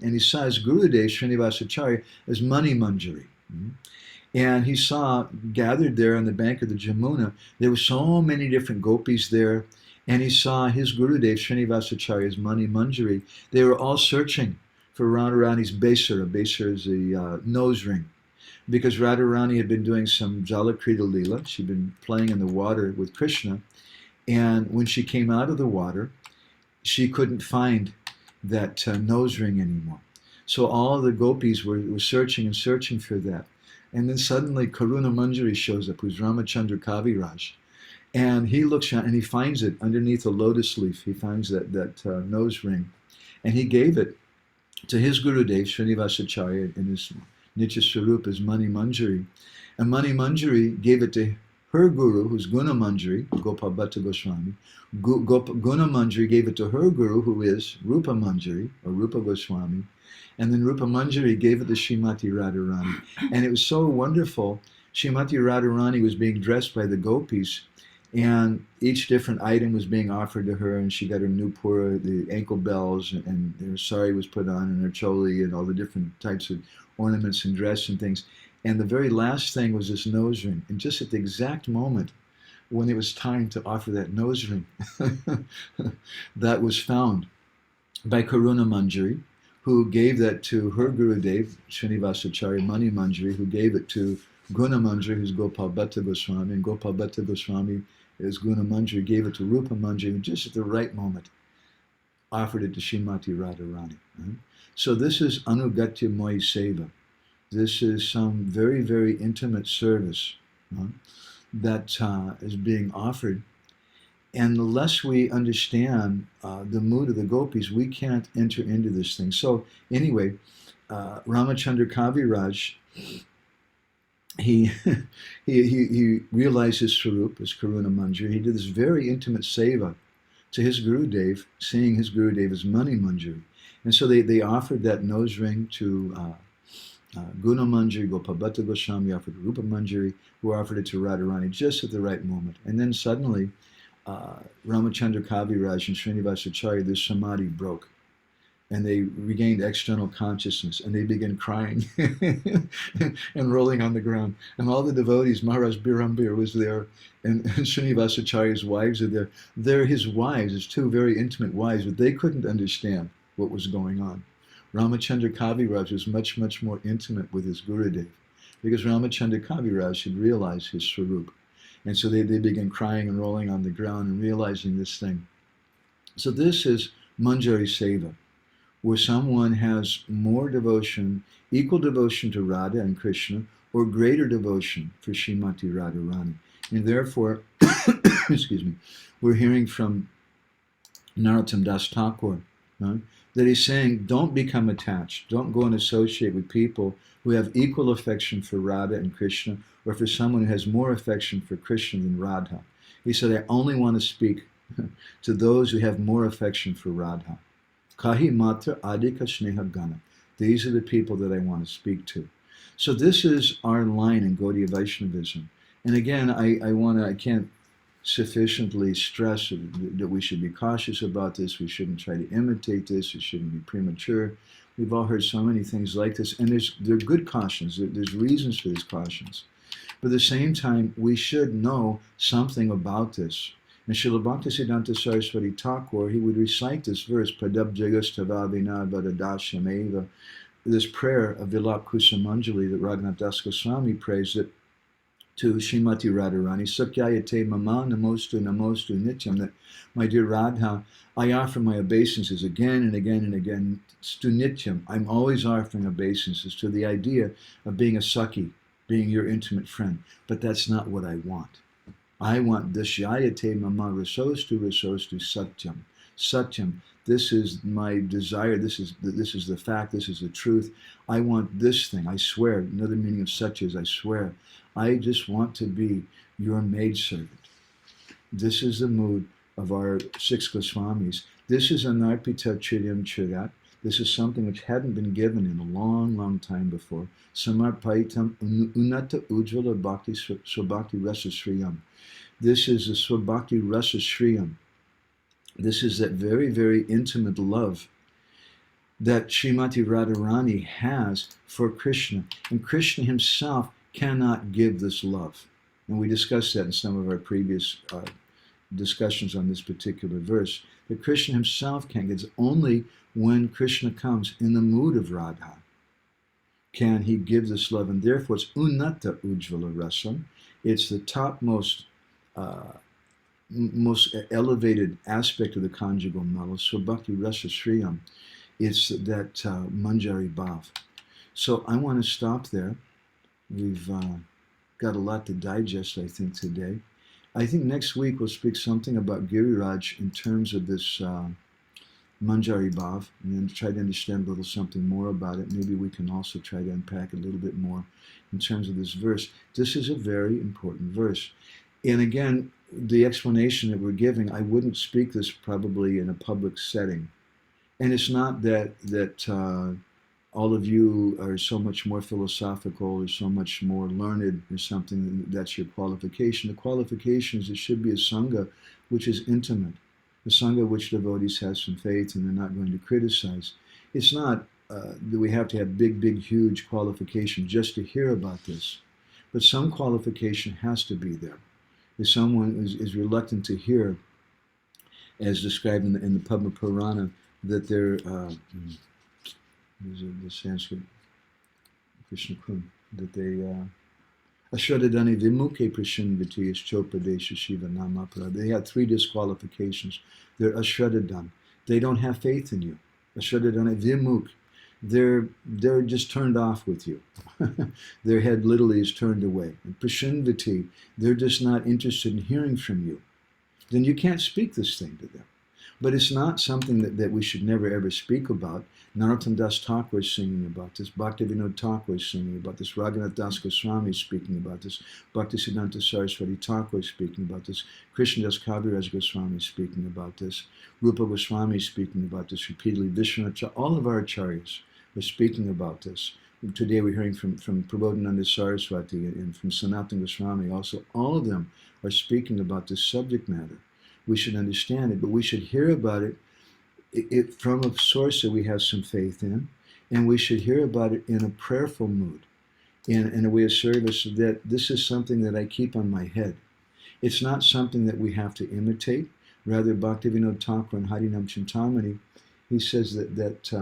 And he saw his Gurudev, Srinivasa Acarya, as Mani Manjari. And he saw, gathered there on the bank of the Jamuna, there were so many different gopis there. And he saw his Gurudev, Srinivasa Acarya, as Mani Manjari. They were all searching for Radharani's Besara. Besara is the nose ring. Because Radharani had been doing some Jalakrita Leela. She'd been playing in the water with Krishna. And when she came out of the water, she couldn't find that nose ring anymore. So all the gopis were searching and searching for that. And then suddenly Karuna Manjari shows up, who's Ramachandra Kaviraj. And he looks and he finds it underneath a lotus leaf. He finds that nose ring. And he gave it to his Gurudev, Srinivasa Acarya, in his Nitya Swarup as Mani Manjari. And Mani Manjari gave it to her guru, who's Guna Manjari, Gopal Bhatta Goswami. Guna Manjari gave it to her guru, who is Rupa Manjari, or Rupa Goswami. And then Rupa Manjari gave it to Srimati Radharani. And it was so wonderful. Srimati Radharani was being dressed by the gopis, and each different item was being offered to her, and she got her nupura, the ankle bells, and her sari was put on, and her choli, and all the different types of ornaments and dress and things. And the very last thing was this nose ring. And just at the exact moment when it was time to offer that nose ring, that was found by Karuna Manjari, who gave that to her Gurudev, Srinivasa Acarya, Mani Manjari, who gave it to Guna Manjari, who's Gopal Bhatta Goswami, and Gopal Bhatta Goswami, as Guna Manjari, gave it to Rupa Manjari, and just at the right moment offered it to Srimati Radharani. So this is Anugatya Moyi Seva. This is some very, very intimate service that is being offered. And unless we understand the mood of the gopis, we can't enter into this thing. So anyway, Ramachandra Kaviraj, he realized his swarup as Karuna Manjari. He did this very intimate seva to his Gurudev, seeing his Gurudev as Mani Manjari. And so they offered that nose ring to Guna Manjari, Gopabhata Goswami offered Rupa Manjari, who offered it to Radharani just at the right moment. And then suddenly, Ramachandra, Kaviraj, and Srinivasa Acarya, their samadhi broke. And they regained external consciousness, and they began crying and rolling on the ground. And all the devotees, Maharaj Birambir was there, and Srinivasa Acharya's wives are there. They're his wives, his two very intimate wives, but they couldn't understand what was going on. Ramachandra Kaviraj was much, much more intimate with his Gurudev, because Ramachandra Kaviraj had realized his Swarup. And so they began crying and rolling on the ground and realizing this thing. So this is Manjari Seva, where someone has more devotion, equal devotion to Radha and Krishna, or greater devotion for Srimati Radharani. And therefore, excuse me, we're hearing from Narottam Das Thakur, right, that he's saying, don't become attached. Don't go and associate with people who have equal affection for Radha and Krishna, or for someone who has more affection for Krishna than Radha. He said, I only want to speak to those who have more affection for Radha. Kahi matra adhika sneha gana. These are the people that I want to speak to. So this is our line in Gaudiya Vaishnavism. And again, I can't sufficiently stress that we should be cautious about this. We shouldn't try to imitate this. It shouldn't be premature. We've all heard so many things like this, and they're good cautions. There's reasons for these cautions. But at the same time, we should know something about this. And Srila Bhaktisiddhanta Saraswati Thakur, he would recite this verse, Padab Jagastavavina Vadadashyameva, this prayer of Vilap Kusumanjali that Raghunath Das Goswami prays that to Srimati Radharani, Sakyayate Mama Namostu Namostu Nityam, that my dear Radha, I offer my obeisances again and again and again, stu Nityam. I'm always offering obeisances to the idea of being a Sakhi, being your intimate friend. But that's not what I want. I want Dashyayate Mama Rasostu Rasostu Satyam. Satyam, this is my desire, this is the fact, this is the truth. I want this thing, I swear. Another meaning of Satya is I swear. I just want to be your maidservant. This is the mood of our 6 Goswamis. This is Anarpita cirat. This is something which hadn't been given in a long, long time before. Samarpaitam unnata ujjvala-rasāṁ. This is the sva-bhakti-śriyam. This is that very, very intimate love that Srimati Radharani has for Krishna. And Krishna himself cannot give this love. And we discussed that in some of our previous discussions on this particular verse. That Krishna himself can't give it. Only when Krishna comes in the mood of Radha can he give this love. And therefore it's unnata ujjvala-rasāṁ. It's the topmost most elevated aspect of the conjugal model, sva-bhakti-śriyam. It's that Manjari Bhav. So I want to stop there. We've got a lot to digest, I think, today. I think next week we'll speak something about Kaviraj in terms of this Manjari Bhav, and then try to understand a little something more about it. Maybe we can also try to unpack a little bit more in terms of this verse. This is a very important verse. And again, the explanation that we're giving, I wouldn't speak this probably in a public setting. And it's not that all of you are so much more philosophical or so much more learned or something, that's your qualification. The qualification is it should be a sangha which is intimate, a sangha which devotees have some faith and they're not going to criticize. It's not that we have to have big, huge qualification just to hear about this, but some qualification has to be there. If someone is reluctant to hear, as described in the Padma Purana, that they're the Sanskrit Krishna Kun, that they Ashradadani Vimukhe Prashinvati Chopadesha Shiva Namapara. They had 3 disqualifications. They're Ashradadhan. They don't have faith in you. Ashradadani Vimukh. They're just turned off with you. Their head literally is turned away. And Prashinvati, they're just not interested in hearing from you. Then you can't speak this thing to them. But it's not something that we should never ever speak about. Narottam Das Thakur is singing about this. Bhaktivinoda Thakur is singing about this. Raghunath Das Goswami is speaking about this. Bhaktisiddhanta Saraswati Thakur is speaking about this. Krishnadas Kaviraj Goswami is speaking about this. Rupa Goswami is speaking about this repeatedly. Vishwanath, all of our acharyas are speaking about this. Today we're hearing from Prabodhananda Saraswati and from Sanatana Goswami also. All of them are speaking about this subject matter. We should understand it, but we should hear about it from a source that we have some faith in, and we should hear about it in a prayerful mood, in a way of service, that this is something that I keep on my head. It's not something that we have to imitate. Rather, Bhaktivinoda Thakur in Harinam Chintamani, he says that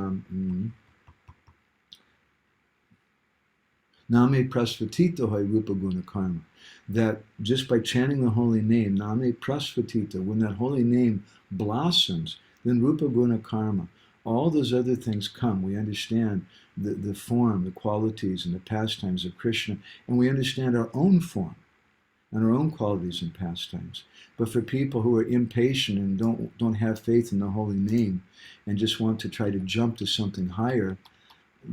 Name prasvatita hoy rupa guna karma. That just by chanting the holy name, Name prasvatita, when that holy name blossoms, then rupa guna karma, all those other things come. We understand the form, the qualities, and the pastimes of Krishna, and we understand our own form and our own qualities and pastimes. But for people who are impatient and don't have faith in the holy name and just want to try to jump to something higher,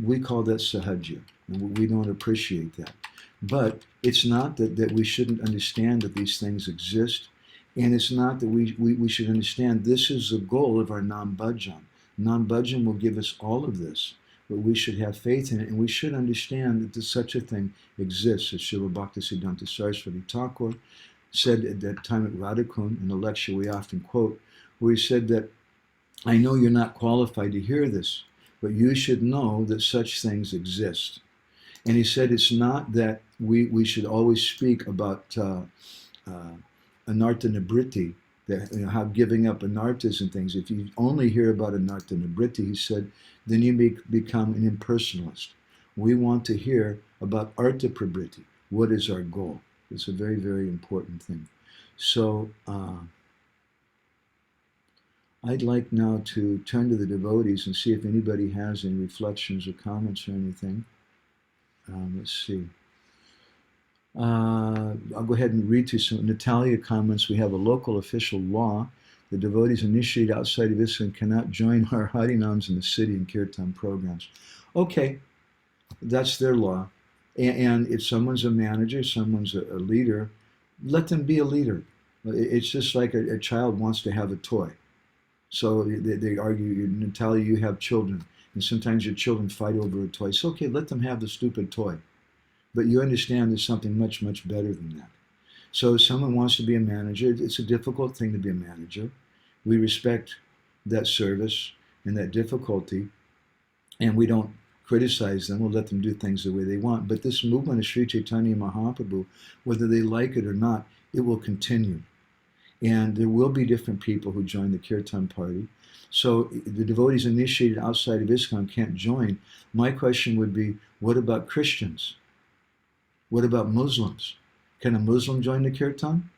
we call that sahaja, and we don't appreciate that. But it's not that we shouldn't understand that these things exist, and it's not that we should understand this is the goal of our Nam-bhajan. Nam-bhajan will give us all of this, but we should have faith in it, and we should understand that such a thing exists. As Srila Bhaktisiddhanta Saraswati Thakur said at that time at Radhakund, in a lecture we often quote, where he said that, I know you're not qualified to hear this, but you should know that such things exist. And he said it's not that we should always speak about anarta nibritti, that, how giving up anartas and things. If you only hear about anarta nibritti, he said, then you become an impersonalist. We want to hear about artha prabritti. What is our goal? It's a very, very important thing. So I'd like now to turn to the devotees and see if anybody has any reflections or comments or anything. Let's see. I'll go ahead and read through some. Natalia comments, we have a local official law. The devotees initiated outside of ISKCON cannot join our Harinams in the city and Kirtan programs. Okay, that's their law. And if someone's a manager, someone's a leader, let them be a leader. It's just like a child wants to have a toy. So they argue, Natalia, you have children, and sometimes your children fight over a toy. It's okay, let them have the stupid toy. But you understand there's something much, much better than that. So if someone wants to be a manager, it's a difficult thing to be a manager. We respect that service and that difficulty, and we don't criticize them. We'll let them do things the way they want. But this movement of Sri Chaitanya Mahaprabhu, whether they like it or not, it will continue. And there will be different people who join the Kirtan party. So the devotees initiated outside of ISKCON can't join. My question would be, what about Christians? What about Muslims? Can a Muslim join the Kirtan?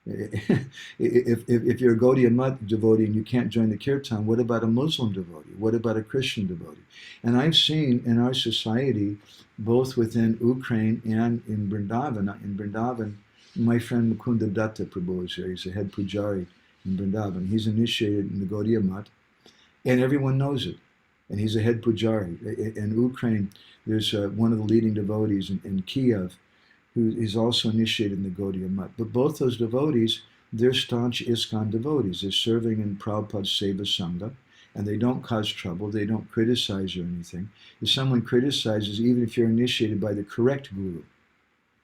If you're a Gaudiya Math devotee and you can't join the Kirtan, what about a Muslim devotee? What about a Christian devotee? And I've seen in our society, both within Ukraine and in Vrindavan, my friend Mukunda Datta Prabhu is here. He's a head pujari in Vrindavan. He's initiated in the Gaudiya Math, and everyone knows it. And he's a head pujari. In Ukraine, there's one of the leading devotees in Kiev who is also initiated in the Gaudiya Math. But both those devotees, they're staunch ISKCON devotees. They're serving in Prabhupada's Seva Sangha, and they don't cause trouble. They don't criticize or anything. If someone criticizes, even if you're initiated by the correct guru,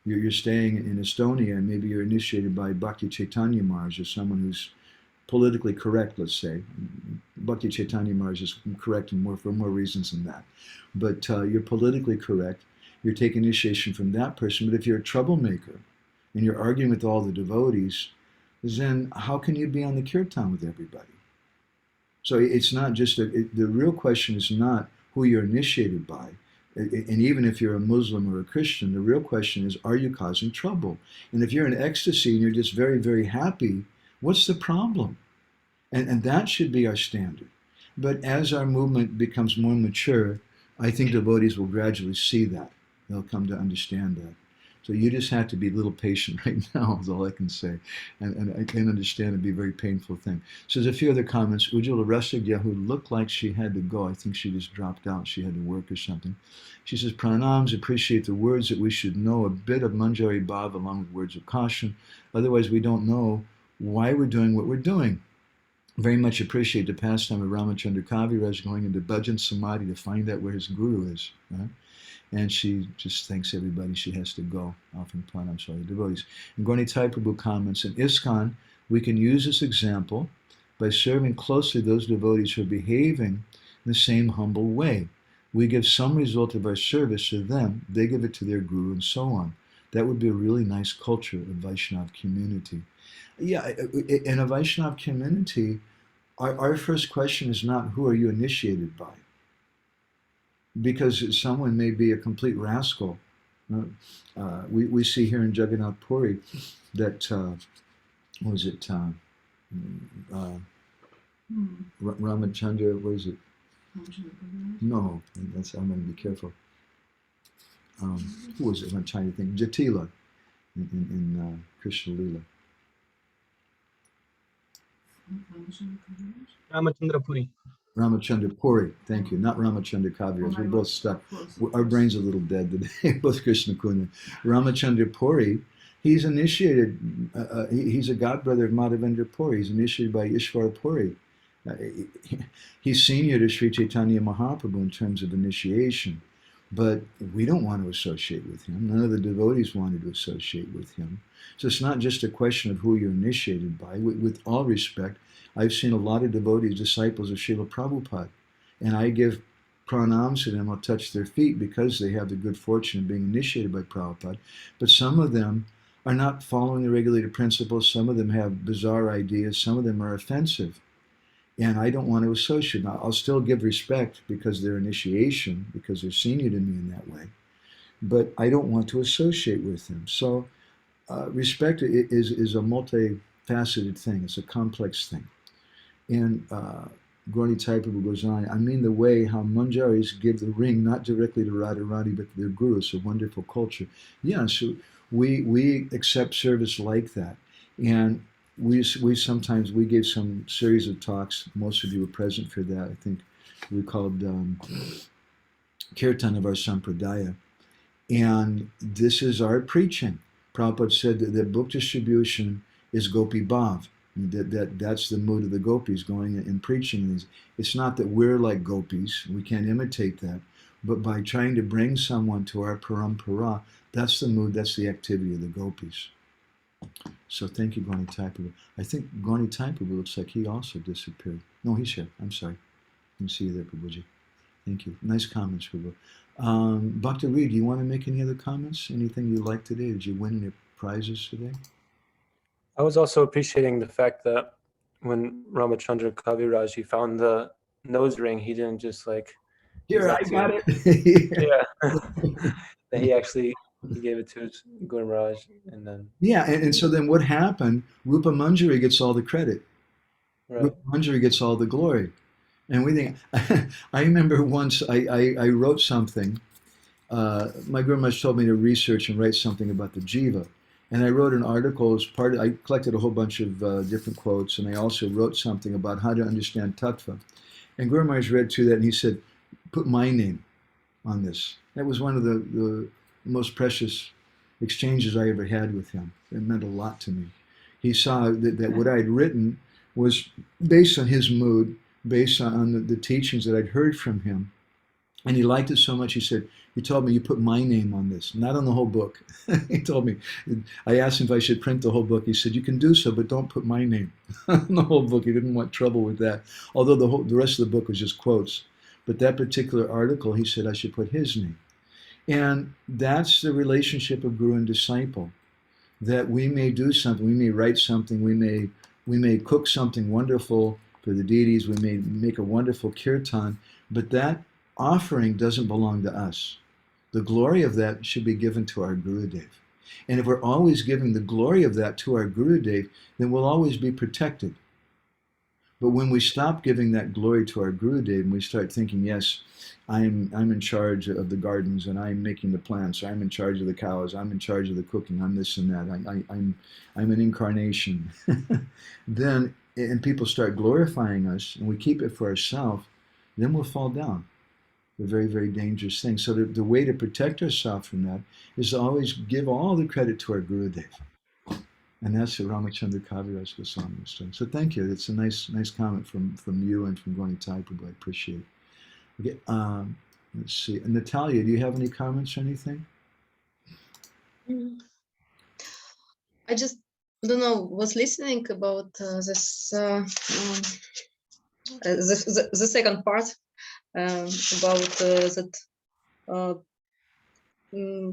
you're staying in Estonia and maybe you're initiated by Bhakti Chaitanya Maharaj or someone who's politically correct, let's say. Bhakti Chaitanya Maharaj is correct for more reasons than that. But you're politically correct. You're taking initiation from that person. But if you're a troublemaker and you're arguing with all the devotees, then how can you be on the kirtan with everybody? So it's not just, the real question is not who you're initiated by. And even if you're a Muslim or a Christian, the real question is, are you causing trouble? And if you're in ecstasy and you're just very, very happy, what's the problem? And that should be our standard. But as our movement becomes more mature, I think devotees will gradually see that. They'll come to understand that. So you just have to be a little patient right now, is all I can say. And I can understand it'd be a very painful thing. So there's a few other comments. Ujjvala-rasāṁ, who looked like she had to go. I think she just dropped out. She had to work or something. She says, Pranams, appreciate the words that we should know a bit of Manjari Bhav along with words of caution. Otherwise, we don't know why we're doing what we're doing. very much appreciate the pastime of Ramachandra Kaviraj going into bhajan samadhi to find out where his guru is. Right? And she just thanks everybody she has to go, offering pranams to all the devotees. And Gaunitai Prabhu comments, in ISKCON, we can use this example by serving closely those devotees who are behaving in the same humble way. We give some result of our service to them, they give it to their guru, and so on. That would be a really nice culture of Vaishnava community. Yeah, in a Vaishnava community, our first question is not who are you initiated by? Because someone may be a complete rascal. We see here in Jagannath Puri that, what was it, Ramachandra, what is it? No, that's, I'm going to be careful. Who was it? I'm trying to think. Jatila in Krishna Lila. Ramachandra Puri. Ramachandra Puri, thank you. Not Ramachandra Kaviraj. We're both stuck. Our brains are a little dead today. Both Krishna Kuna. Ramachandra Puri, he's initiated. He's a godbrother of Madhavendra Puri. He's initiated by Ishvara Puri. He's senior to Sri Chaitanya Mahaprabhu in terms of initiation, but we don't want to associate with him. None of the devotees wanted to associate with him. So it's not just a question of who you're initiated by. With all respect, I've seen a lot of devotees, disciples of Srila Prabhupada, and I give pranams to them. I'll touch their feet because they have the good fortune of being initiated by Prabhupada. But some of them are not following the regulated principles. Some of them have bizarre ideas. Some of them are offensive. And I don't want to associate. Now, I'll still give respect because they're initiation, because they're senior to me in that way. But I don't want to associate with them. So respect is a multifaceted thing. It's a complex thing. And Gaunitai Prabhu goes on, I mean the way how Manjaris give the ring not directly to Radharani but to their guru. It's a wonderful culture. Yeah, so we accept service like that. And we sometimes, we gave some series of talks. Most of you were present for that. I think we called Kirtan of our Sampradaya. And this is our preaching. Prabhupada said that book distribution is Gopi Bhav. That's the mood of the gopis going and preaching these. It's not that we're like gopis, we can't imitate that, but by trying to bring someone to our parampara, that's the mood, that's the activity of the gopis. So thank you, Gaunitai Prabhu. I think Gaunitai Prabhu looks like he also disappeared. No, he's here. I'm sorry. I can see you there, Prabhuji. Thank you. Nice comments, Prabhu. Bhakta Reed, do you want to make any other comments? Anything you liked today? Did you win any prizes today? I was also appreciating the fact that when Ramachandra Kaviraj, he found the nose ring, he didn't just like, here, I got it. yeah. That he actually gave it to his Guru Maharaj, and then yeah, and so then what happened? Rupa Manjari gets all the credit. right. Rupa Manjari gets all the glory. And we think, I remember once I wrote something. My Guru Maharaj told me to research and write something about the jiva. And I wrote an article as part of, I collected a whole bunch of different quotes, and I also wrote something about how to understand tattva. And Guru Maharaj read through that, and he said, put my name on this. That was one of the most precious exchanges I ever had with him. It meant a lot to me. He saw that what I had written was based on his mood, based on the teachings that I'd heard from him. And he liked it so much, he told me, you put my name on this, not on the whole book. He told me, I asked him if I should print the whole book. He said, you can do so, but don't put my name on the whole book. He didn't want trouble with that. Although the rest of the book was just quotes. But that particular article, he said I should put his name. And that's the relationship of guru and disciple, that we may do something, we may write something, we may cook something wonderful for the deities, we may make a wonderful kirtan, but that offering doesn't belong to us. The glory of that should be given to our Gurudev. And if we're always giving the glory of that to our Gurudev, then we'll always be protected. But when we stop giving that glory to our Gurudev and we start thinking, yes, I'm in charge of the gardens and I'm making the plants, or I'm in charge of the cows, I'm in charge of the cooking, I'm this and that, I'm an incarnation, then, and people start glorifying us and we keep it for ourselves, then we'll fall down. A very, very dangerous thing. So the way to protect ourselves from that is to always give all the credit to our Gurudev. And that's what Ramachandra Kaviraj Goswami was doing. So thank you. It's a nice comment from you and from Gwani Taiprabhu. I appreciate it. Okay, let's see. And Natalia, do you have any comments or anything? I just don't know, was listening about this the second part about that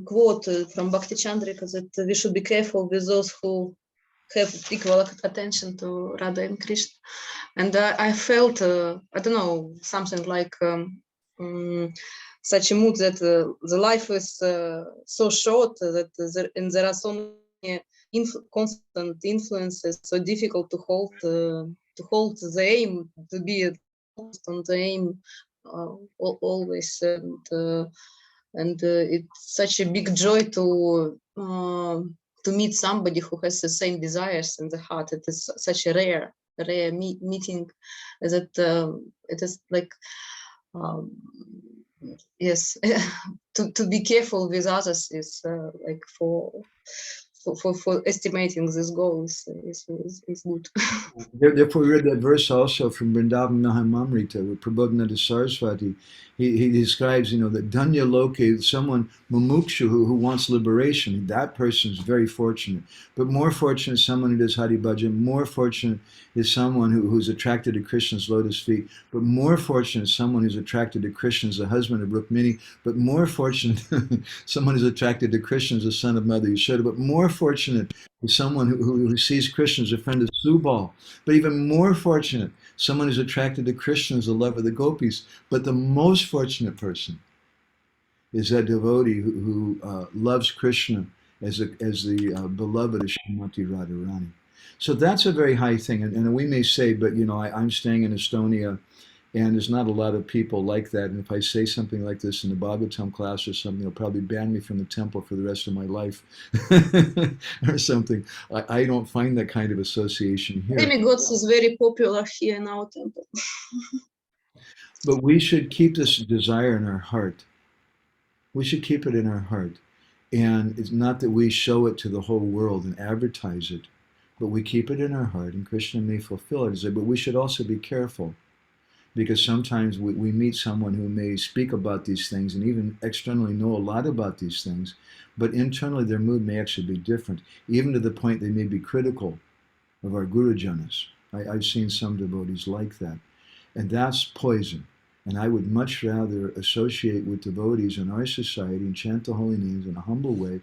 quote from Bhakti Chandrika that we should be careful with those who have equal attention to Radha and Krishna. And I felt, I don't know, something like such a mood that the life is so short that there are so many constant influences, so difficult to hold the aim, to be constant aim always. And it's such a big joy to meet somebody who has the same desires in the heart. It is such a rare meeting that it is like yes, to be careful with others is like for estimating this goal is good. Therefore, we read that verse also from Vrindavan Mahamamrita with Prabodhananda Saraswati. He describes, that Danya Loke, someone mumukshu who wants liberation. That person is very fortunate. But more fortunate is someone who does Hari Bhajan. More fortunate is someone who's attracted to Krishna's lotus feet. But more fortunate is someone who's attracted to Krishna as the husband of Rukmini. But more fortunate, someone who's attracted to Krishna as the son of Mother Yashoda. But more fortunate is someone who sees Krishna as a friend of Subal. But even more fortunate, someone who's attracted to Krishna as the love of the gopis. But the most fortunate person is that devotee who loves Krishna as the beloved of Srimati Radharani. So that's a very high thing. And we may say, but I'm staying in Estonia, and there's not a lot of people like that. And if I say something like this in the Bhagavatam class or something, they'll probably ban me from the temple for the rest of my life or something. I don't find that kind of association here. Demigods is very popular here in our temple. But we should keep this desire in our heart. We should keep it in our heart. And it's not that we show it to the whole world and advertise it, but we keep it in our heart, and Krishna may fulfill it. But we should also be careful, because sometimes we meet someone who may speak about these things and even externally know a lot about these things, but internally their mood may actually be different, even to the point they may be critical of our Gurujanas. I've seen some devotees like that. And that's poison. And I would much rather associate with devotees in our society and chant the holy names in a humble way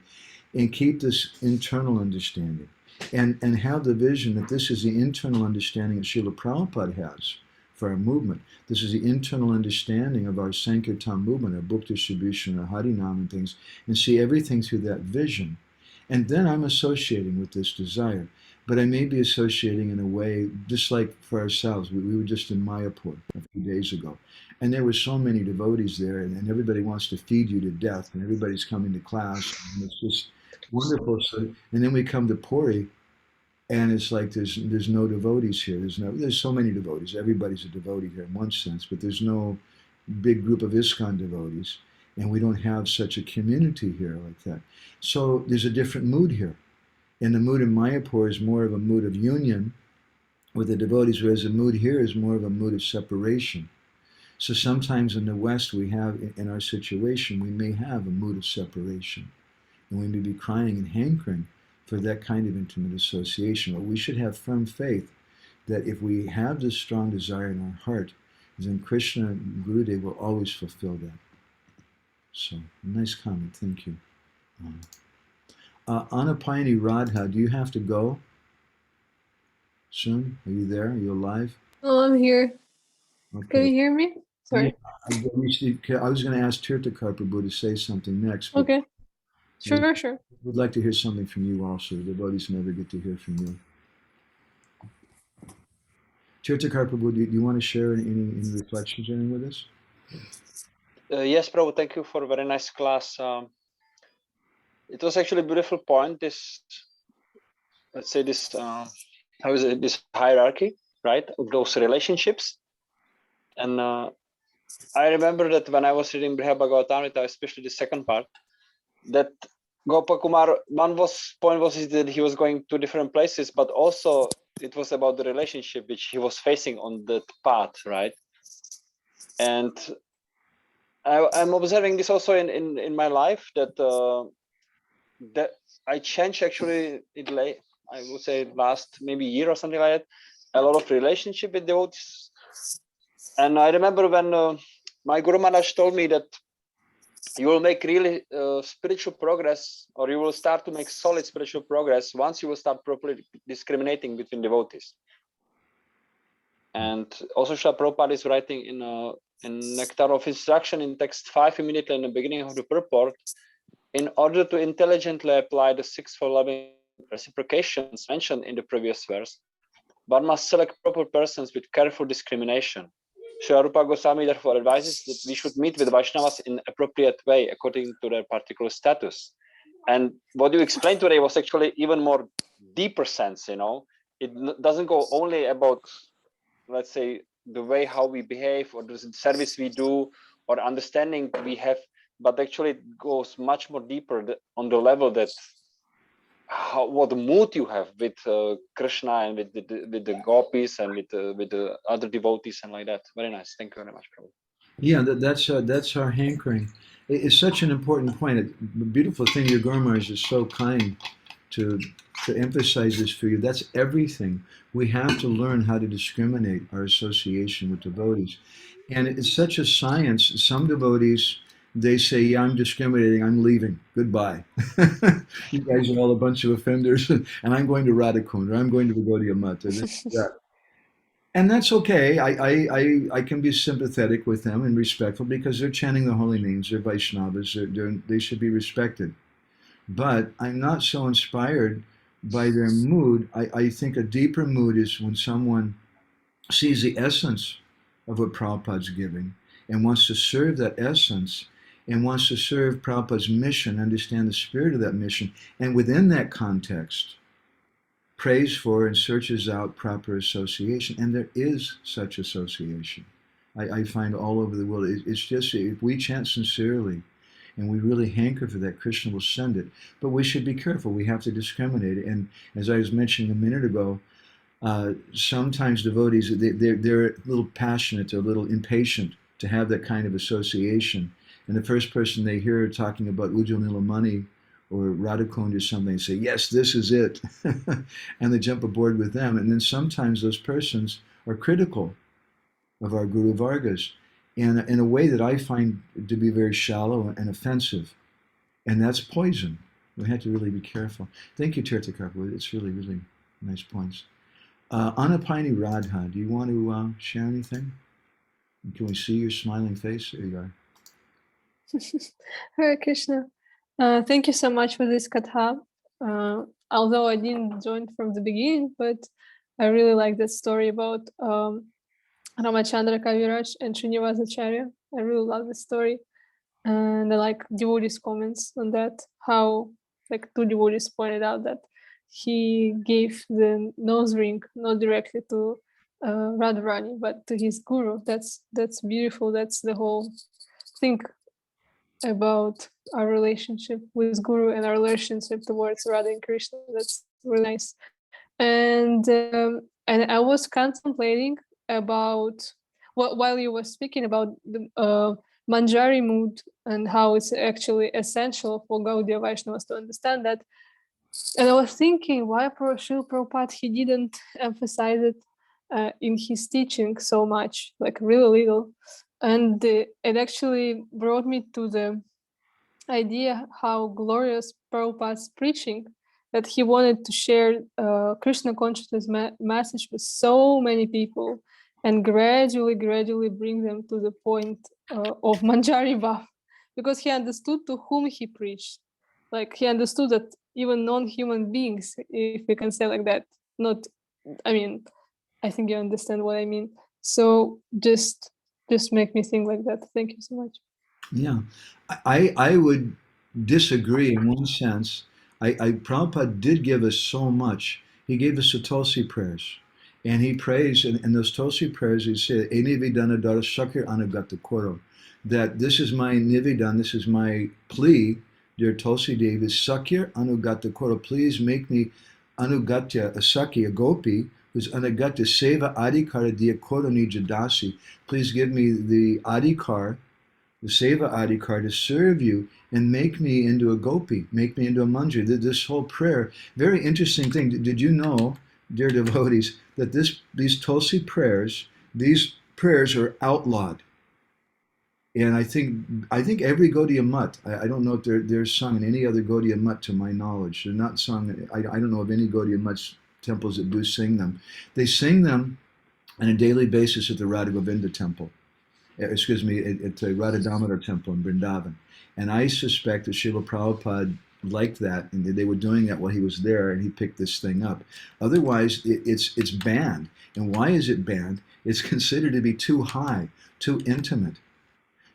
and keep this internal understanding and have the vision that this is the internal understanding that Srila Prabhupada has for our movement. This is the internal understanding of our Sankirtan movement, our book distribution, our Harinam and things, and see everything through that vision. And then I'm associating with this desire. But I may be associating in a way, just like for ourselves. We were just in Mayapur a few days ago. And there were so many devotees there, and everybody wants to feed you to death, and everybody's coming to class, and it's just wonderful. So, and then we come to Puri, and it's like there's no devotees here. There's so many devotees. Everybody's a devotee here in one sense, but there's no big group of ISKCON devotees, and we don't have such a community here like that. So there's a different mood here. And the mood in Mayapur is more of a mood of union with the devotees, whereas the mood here is more of a mood of separation. So sometimes in the West, we have, in our situation, we may have a mood of separation. And we may be crying and hankering for that kind of intimate association. But we should have firm faith that if we have this strong desire in our heart, then Krishna and Gurudev will always fulfill that. So, nice comment. Thank you. Anapayani Radha, do you have to go soon? Are you there? Are you alive? Oh, I'm here. Okay. Can you hear me? Sorry. Yeah, I was going to ask Tirthakar Prabhu to say something next. But Okay. Sure. we'd like to hear something from you also. The devotees never get to hear from you. Tirthakar Prabhu, do you want to share any reflections or anything with us? Yes, Prabhu, thank you for a very nice class. It was actually a beautiful point, this hierarchy, right, of those relationships. And I remember that when I was reading Brihad Bhagavatamrita, especially the second part, that Gopakumar, point was is that he was going to different places, but also it was about the relationship which he was facing on that path, right? And I'm observing this also in my life, that that I changed actually I would say last maybe year or something like that, a lot of relationship with devotees. And I remember when my Guru Maharaj told me that you will make really spiritual progress, or you will start to make solid spiritual progress once you will start properly discriminating between devotees. And also Srila Prabhupada is writing in Nectar of Instruction in text 5, immediately in the beginning of the purport, in order to intelligently apply the sixfold loving reciprocations mentioned in the previous verse, one must select proper persons with careful discrimination. Srila Rupa Goswami therefore advises that we should meet with Vaishnavas in appropriate way according to their particular status. And what you explained today was actually even more deeper sense, you know. It doesn't go only about, let's say, the way how we behave or the service we do or understanding we have, but actually it goes much more deeper on the level that what mood you have with Krishna and with the gopis and with the other devotees and like that. Very nice. Thank you very much, Prabhu. Yeah, that's our hankering. It's such an important point. The beautiful thing, your Guru Maharaj is so kind to emphasize this for you. That's everything. We have to learn how to discriminate our association with devotees. And it's such a science. Some devotees, they say, yeah, I'm discriminating, I'm leaving, goodbye. You guys are all a bunch of offenders, and I'm going to Radhakund, or I'm going to Gaudiya Mata. And that's okay. I can be sympathetic with them and respectful because they're chanting the holy names, they're Vaishnavas, they should be respected. But I'm not so inspired by their mood. I think a deeper mood is when someone sees the essence of what Prabhupada's giving and wants to serve that essence and wants to serve Prabhupada's mission, understand the spirit of that mission, and within that context, prays for and searches out proper association. And there is such association. I find all over the world. It's just, if we chant sincerely, and we really hanker for that, Krishna will send it. But we should be careful. We have to discriminate. And as I was mentioning a minute ago, sometimes devotees, they're a little passionate, they're a little impatient to have that kind of association. And the first person they hear talking about Ujjvala-rasāṁ or Radhakund or something, they say, yes, this is it. And they jump aboard with them. And then sometimes those persons are critical of our Guru Vargas in a way that I find to be very shallow and offensive. And that's poison. We have to really be careful. Thank you, Tirthakarpa. It's really, really nice points. Anapini Radha, do you want to share anything? Can we see your smiling face? There you are. Hare Krishna. Thank you so much for this katha. Although I didn't join from the beginning, but I really like that story about Ramachandra, Kaviraj, and Srinivasa Acarya. I really love the story. And I like devotees' comments on that, how like two devotees pointed out that he gave the nose ring not directly to Radharani, but to his guru. That's beautiful. That's the whole thing about our relationship with Guru and our relationship towards Radha and Krishna. That's really nice. And I was contemplating about while you were speaking about the Manjari mood and how it's actually essential for Gaudiya Vaishnavas to understand that. And I was thinking why Srila Prabhupada, he didn't emphasize it in his teaching so much, like really little. And it actually brought me to the idea how glorious Prabhupada's preaching, that he wanted to share Krishna consciousness message with so many people and gradually bring them to the point of Manjari Bhav, because he understood to whom he preached. Like he understood that even non-human beings, if we can say like that, not, I mean, I think you understand what I mean. So just make me think like that. Thank you so much. Yeah, I would disagree in one sense. Prabhupada did give us so much. He gave us the Tulsi prayers. And he prays, in those Tulsi prayers, he said, "E nivedana darashakir anagata koro," that this is my nivedan, this is my plea dear Tulsi Devi, Sakya Anugata Koro, please make me Anugatya, a Sakya, a Gopi, who's Anugatya Seva Adhikara Diya Koro Nijadasi. Please give me the Adhikar, the Seva Adhikar, to serve you and make me into a Gopi, make me into a Manjari. This whole prayer, very interesting thing. Did you know, dear devotees, that these Tulsi prayers, these prayers are outlawed? And I think every Gaudiya Mutt, I don't know if they're sung in any other Gaudiya Mutt to my knowledge. They're not sung, I don't know of any Gaudiya Mutt temples that do sing them. They sing them on a daily basis at the Radha Govinda temple, excuse me, at the Radha Damodar temple in Vrindavan. And I suspect that Srila Prabhupada liked that, and they were doing that while he was there, and he picked this thing up. Otherwise, it's banned. And why is it banned? It's considered to be too high, too intimate.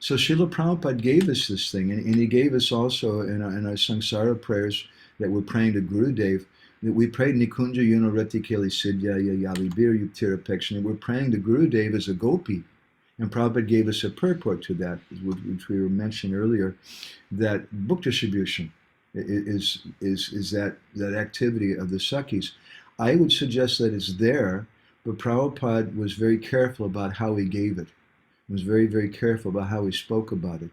So Srila Prabhupada gave us this thing, and he gave us also in our samsara prayers that we're praying to Gurudev, that we prayed Nikunja Yuna Rati Keli Siddhya Yalibir Yuktirapekshan, and we're praying to Gurudev as a gopi. And Prabhupada gave us a purport to that, which we were mentioning earlier, that book distribution is that activity of the Sakhis. I would suggest that it's there, but Prabhupada was very careful about how he gave it. He was very, very careful about how he spoke about it.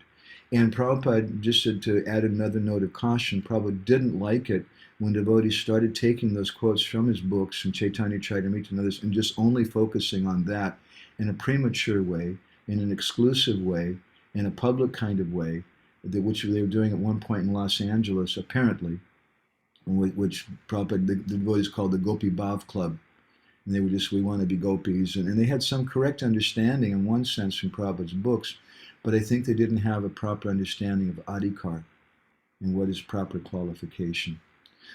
And Prabhupada, just to add another note of caution, Prabhupada didn't like it when devotees started taking those quotes from his books, from Chaitanya Charitamrita and others, and just only focusing on that in a premature way, in an exclusive way, in a public kind of way, which they were doing at one point in Los Angeles, apparently, which Prabhupada, the devotees called the Gopi Bhav Club. And they were just, we want to be gopis. And they had some correct understanding in one sense from Prabhupada's books, but I think they didn't have a proper understanding of adhikar and what is proper qualification.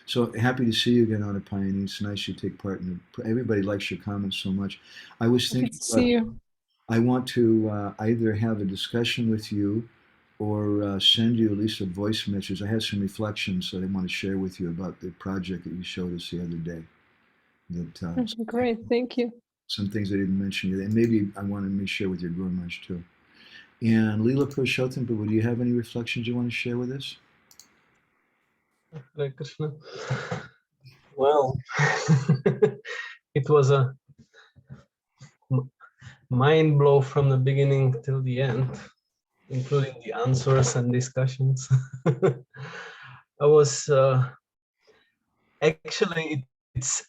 So happy to see you again, Anarpita. It's nice you take part in it. Everybody likes your comments so much. I was thinking, Good to see you. I want to either have a discussion with you or send you at least a voice message. I have some reflections that I want to share with you about the project that you showed us the other day. That, Great, thank you. some things I didn't mention yet, and maybe I wanted to share with your Guru Maharaj too. And Leela Purushottam Prabhu, do you have any reflections you want to share with us? Hare Krishna. Well, it was a mind blow from the beginning till the end, including the answers and discussions. I was actually it's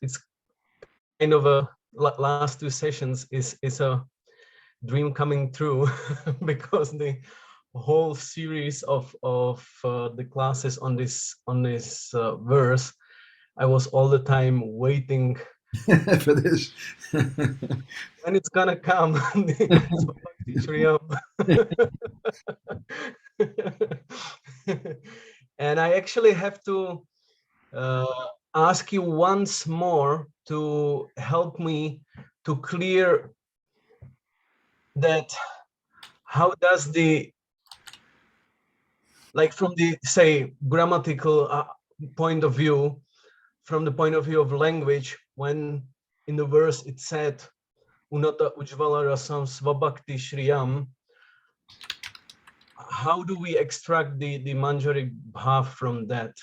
kind of a last two sessions is a dream coming true because the whole series of the classes on this verse, I was all the time waiting For this. when it's gonna come. Sva-bhakti-śriyam. And I actually have to ask you once more to help me to clear that. How does the, like from the, say, grammatical point of view, from the point of view of language, when in the verse it said unnata ujjvala-rasāṁ sva-bhakti-śriyam, how do we extract the manjari bhav from that?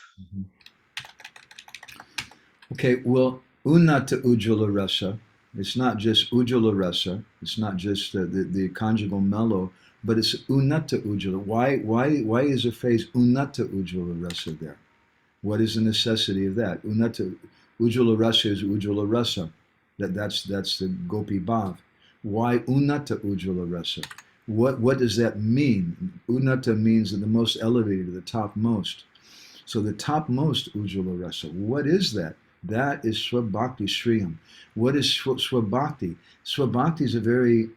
Okay, well, unnata ujjvala-rasa, it's not just ujjvala-rasa, it's not just the conjugal mellow, but it's unnata ujjvala. Why is the phrase unnata ujjvala-rasa there? What is the necessity of that? Unnata ujjvala-rasa is ujjvala-rasa. That's the gopi bhav. Why unnata ujjvala-rasa? What does that mean? Unnata means the most elevated, the topmost. So the topmost ujjvala-rasa, what is that? That is sva-bhakti-śriyam. What is sva-bhakti? Sva-bhakti is a very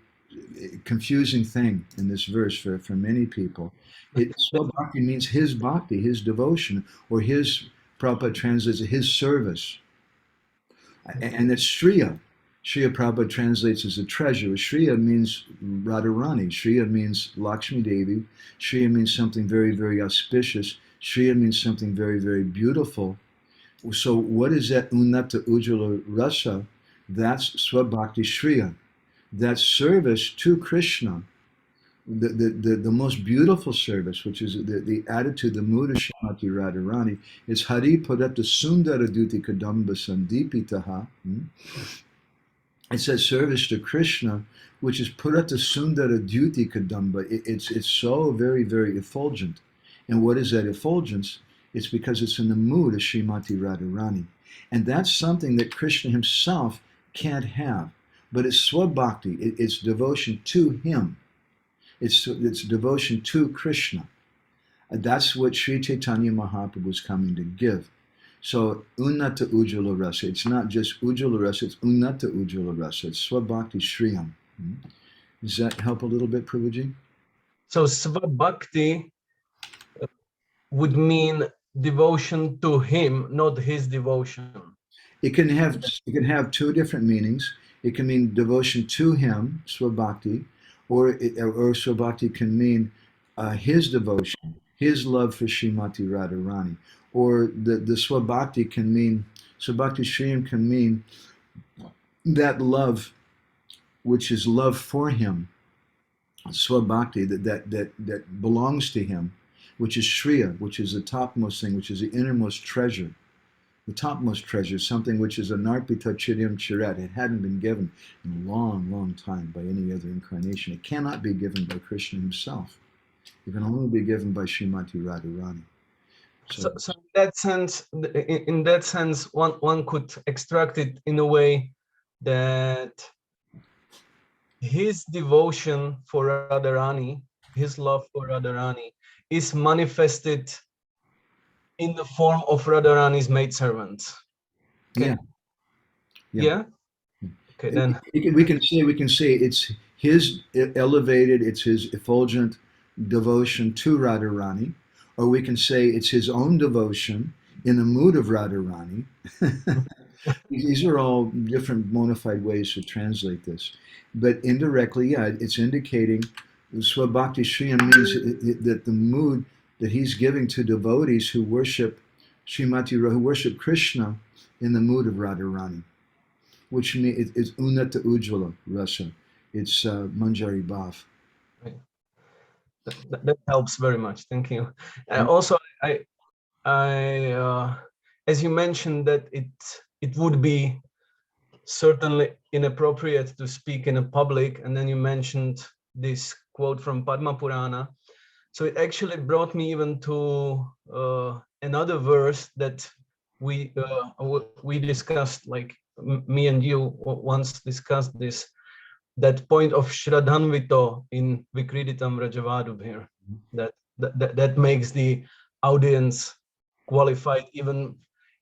confusing thing in this verse for many people. Sva-bhakti means his bhakti, his devotion, or his, Prabhupada translates it, his service. And it's Shriya. Shriya Prabhupada translates as a treasure. Shriya means Radharani. Shriya means Lakshmi Devi. Shriya means something very, very auspicious. Shriya means something very, very beautiful. So what is that unnata ujjvala-rasa? That's sva-bhakti-śriyam. That service to Krishna, the most beautiful service, which is the attitude, the mood of Srimati Radharani, is Hari Padatta Sundara Duti Kadamba Sandipitaha. It says service to Krishna, which is Padatta Sundara Duti Kadamba. It's so very, very effulgent. And what is that effulgence? It's because it's in the mood of Srimati Radharani. And that's something that Krishna himself can't have. But it's sva-bhakti, it's devotion to him. It's devotion to Krishna. That's what Sri Chaitanya Mahaprabhu is coming to give. So, unnata ujjvala-rasāṁ. It's not just ujjvala-rasāṁ, it's unnata ujjvala-rasāṁ. It's sva-bhakti-śriyam. Does that help a little bit, Prabhuji? So sva-bhakti would mean devotion to him, not his devotion. It can have two different meanings. It can mean devotion to him, sva-bhakti, or sva-bhakti can mean his devotion, his love for Srimati Radharani. Or the sva-bhakti can mean, sva-bhakti-śriyam can mean that love, which is love for him, sva-bhakti, that belongs to him, which is Shriya, which is the topmost thing, which is the innermost treasure. The topmost treasure, something which is Anarpita cirat. It hadn't been given in a long, long time by any other incarnation. It cannot be given by Krishna himself. It can only be given by Srimati Radharani. So in that sense, one could extract it in a way that his devotion for Radharani, his love for Radharani, is manifested in the form of Radharani's maidservants. Okay. Yeah. Okay, then we can say it's his elevated, it's his effulgent devotion to Radharani, or we can say it's his own devotion in the mood of Radharani. These are all different bona fide ways to translate this. But indirectly, yeah, it's indicating sva-bhakti-śriyam means that the mood that he's giving to devotees who worship who worship Krishna in the mood of Radharani, which means it's unnata ujjvala-rasāṁ. It's manjari bhav. That helps very much. Thank you. Also, I as you mentioned that it would be certainly inappropriate to speak in a public, and then you mentioned this quote from Padma Purana. So it actually brought me even to another verse that we discussed, like me and you once discussed this, that point of Shraddhanvito in Vikriditam Rajavadubhir, that makes the audience qualified even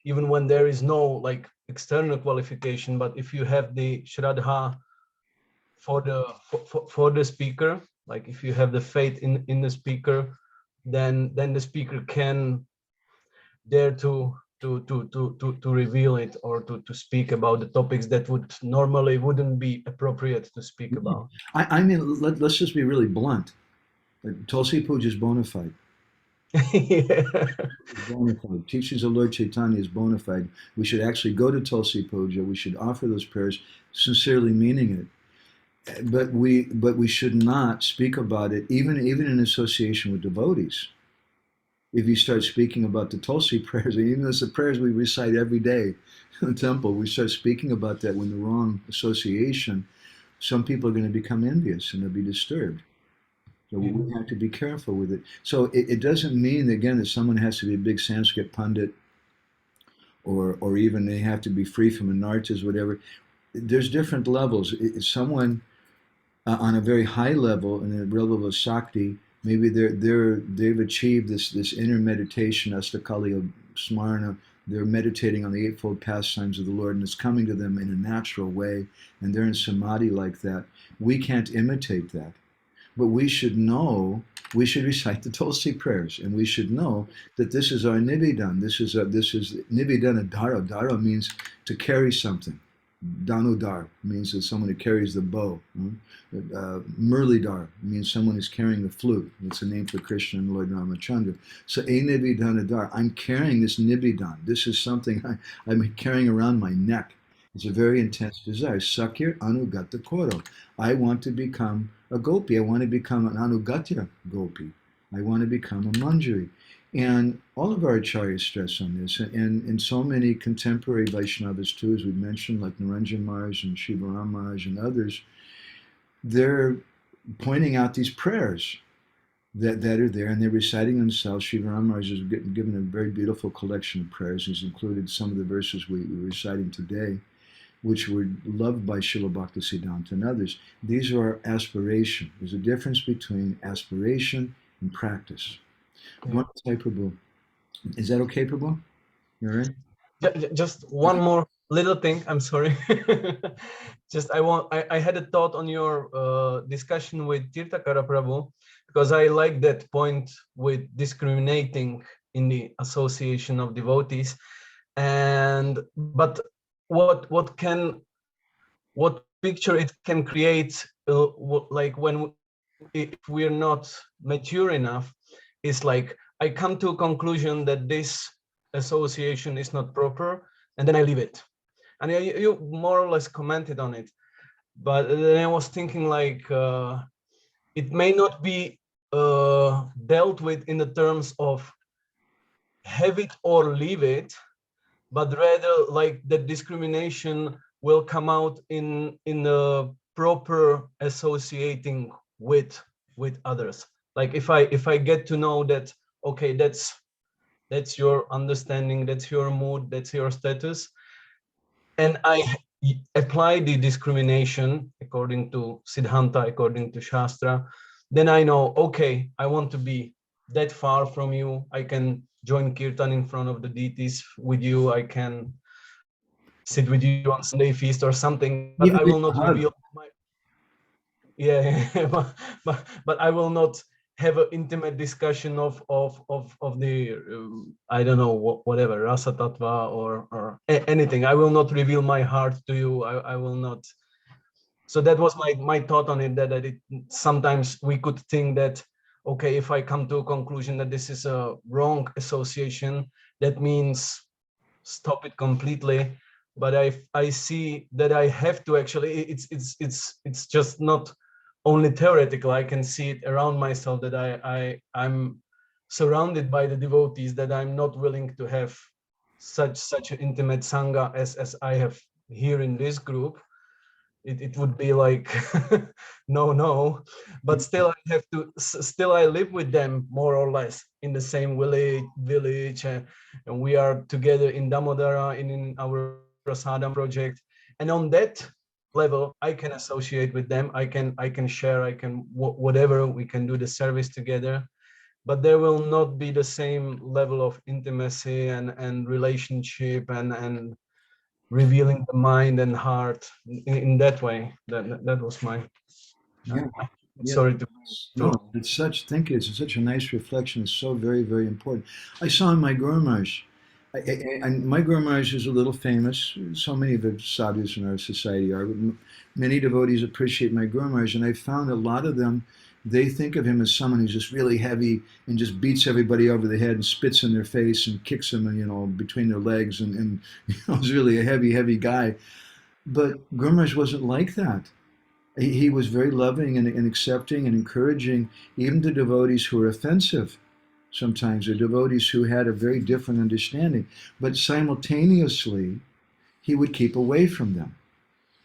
when there is no like external qualification, but if you have the Shraddha for the speaker, like if you have the faith in the speaker, then the speaker can dare to reveal it, or to speak about the topics that would normally wouldn't be appropriate to speak about. I mean, let's just be really blunt. Tulsi Puja is bona fide. Yeah. Bona fide. Teachings of Lord Chaitanya is bona fide. We should actually go to Tulsi Puja. We should offer those prayers, sincerely meaning it. But we should not speak about it, even in association with devotees. If you start speaking about the Tulsi prayers, even though it's the prayers we recite every day in the temple, we start speaking about that with the wrong association, some people are going to become envious and they'll be disturbed. So we have to be careful with it. So it doesn't mean, again, that someone has to be a big Sanskrit pundit, or even they have to be free from anartas, whatever. There's different levels. Someone on a very high level, in the level of Sakti, maybe they've achieved this inner meditation, Astakaliya Smarana. They're meditating on the eightfold pastimes of the Lord, and it's coming to them in a natural way, and they're in samadhi like that. We can't imitate that, but we should know. We should recite the Tulsi prayers, and we should know that this is our nivedan. This is nivedana dara. Dara means to carry something. Danudar means that someone who carries the bow. Murlidhar means someone who's carrying the flute. It's a name for Krishna and Lord Ramachandra. So, nivedanadar, I'm carrying this nivedan. This is something I'm carrying around my neck. It's a very intense desire. Sakir anugata koro. I want to become a gopi. I want to become an anugatya gopi. I want to become a manjari. And all of our acharyas stress on this. And so many contemporary Vaishnavas too, as we mentioned, like Naranjan Maharaj and Shivaram Maharaj and others, they're pointing out these prayers that are there, and they're reciting themselves. Shivaram Maharaj has given a very beautiful collection of prayers. He's included some of the verses we're reciting today, which were loved by Srila Bhakti-Siddhanta and others. These are aspiration. There's a difference between aspiration and practice. Yeah. Prabhu. Is that okay, Prabhu? You're right? Just one more little thing. I'm sorry. Just I had a thought on your discussion with Tirthakara Prabhu, because I like that point with discriminating in the association of devotees. But what picture it can create, like if we're not mature enough, is like I come to a conclusion that this association is not proper, and then I leave it. And you more or less commented on it, but then I was thinking like it may not be dealt with in the terms of have it or leave it, but rather like the discrimination will come out in the proper associating with others. Like if I get to know that, okay, that's your understanding, that's your mood, that's your status, and I apply the discrimination according to Siddhanta, according to Shastra, then I know, okay, I want to be that far from you. I can join kirtan in front of the deities with you. I can sit with you on Sunday feast or something, but I will not reveal my, but I will not have an intimate discussion of the I don't know, whatever, rasa tattva or anything. I will not reveal my heart to you. I will not. So that was my thought on it, that it sometimes we could think that, okay, if I come to a conclusion that this is a wrong association, that means stop it completely. But I see that I have to actually, it's just not only theoretical. I can see it around myself that I'm surrounded by the devotees, that I'm not willing to have such an intimate sangha as I have here in this group. It would be like no, but still I have to, still I live with them more or less in the same village, and we are together in Damodara in our Prasadam project, and on that level I can associate with them. I can share, I can whatever, we can do the service together, but there will not be the same level of intimacy and relationship and revealing the mind and heart in that way. That was my sorry to no, it's such, thank you, it's such a nice reflection. It's so very, very important. I saw in my Guru Maharaj, and my Guru Maharaj is a little famous. So many of the sadhus in our society are. Many devotees appreciate my Guru Maharaj, and I found a lot of them, they think of him as someone who's just really heavy and just beats everybody over the head and spits in their face and kicks them, between their legs, and is really a heavy, heavy guy. But Guru Maharaj wasn't like that. He was very loving and accepting and encouraging, even to devotees who were offensive sometimes, or devotees who had a very different understanding. But simultaneously, he would keep away from them.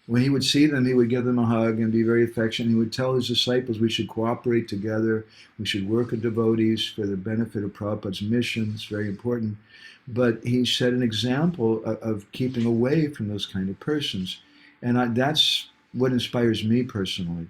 When he would see them, he would give them a hug and be very affectionate. He would tell his disciples we should cooperate together, we should work with devotees for the benefit of Prabhupada's mission. It's very important. But he set an example of keeping away from those kind of persons. And that's what inspires me personally.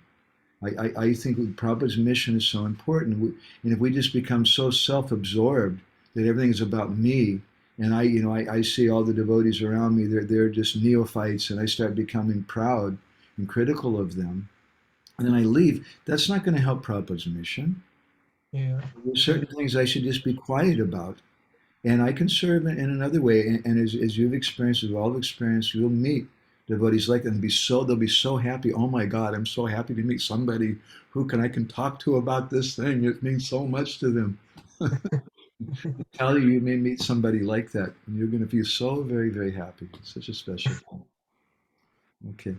I think Prabhupada's mission is so important. And if we just become so self-absorbed that everything is about me, and I see all the devotees around me, they're just neophytes, and I start becoming proud and critical of them, and then I leave, that's not going to help Prabhupada's mission. Yeah. There's certain things I should just be quiet about. And I can serve in another way. And as you've experienced, as we've all experienced, you'll meet devotees like that and they'll be so happy. Oh my God, I'm so happy to meet somebody who I can talk to about this thing. It means so much to them. Tell you may meet somebody like that, and you're going to feel so very, very happy. It's such a special thing. Okay.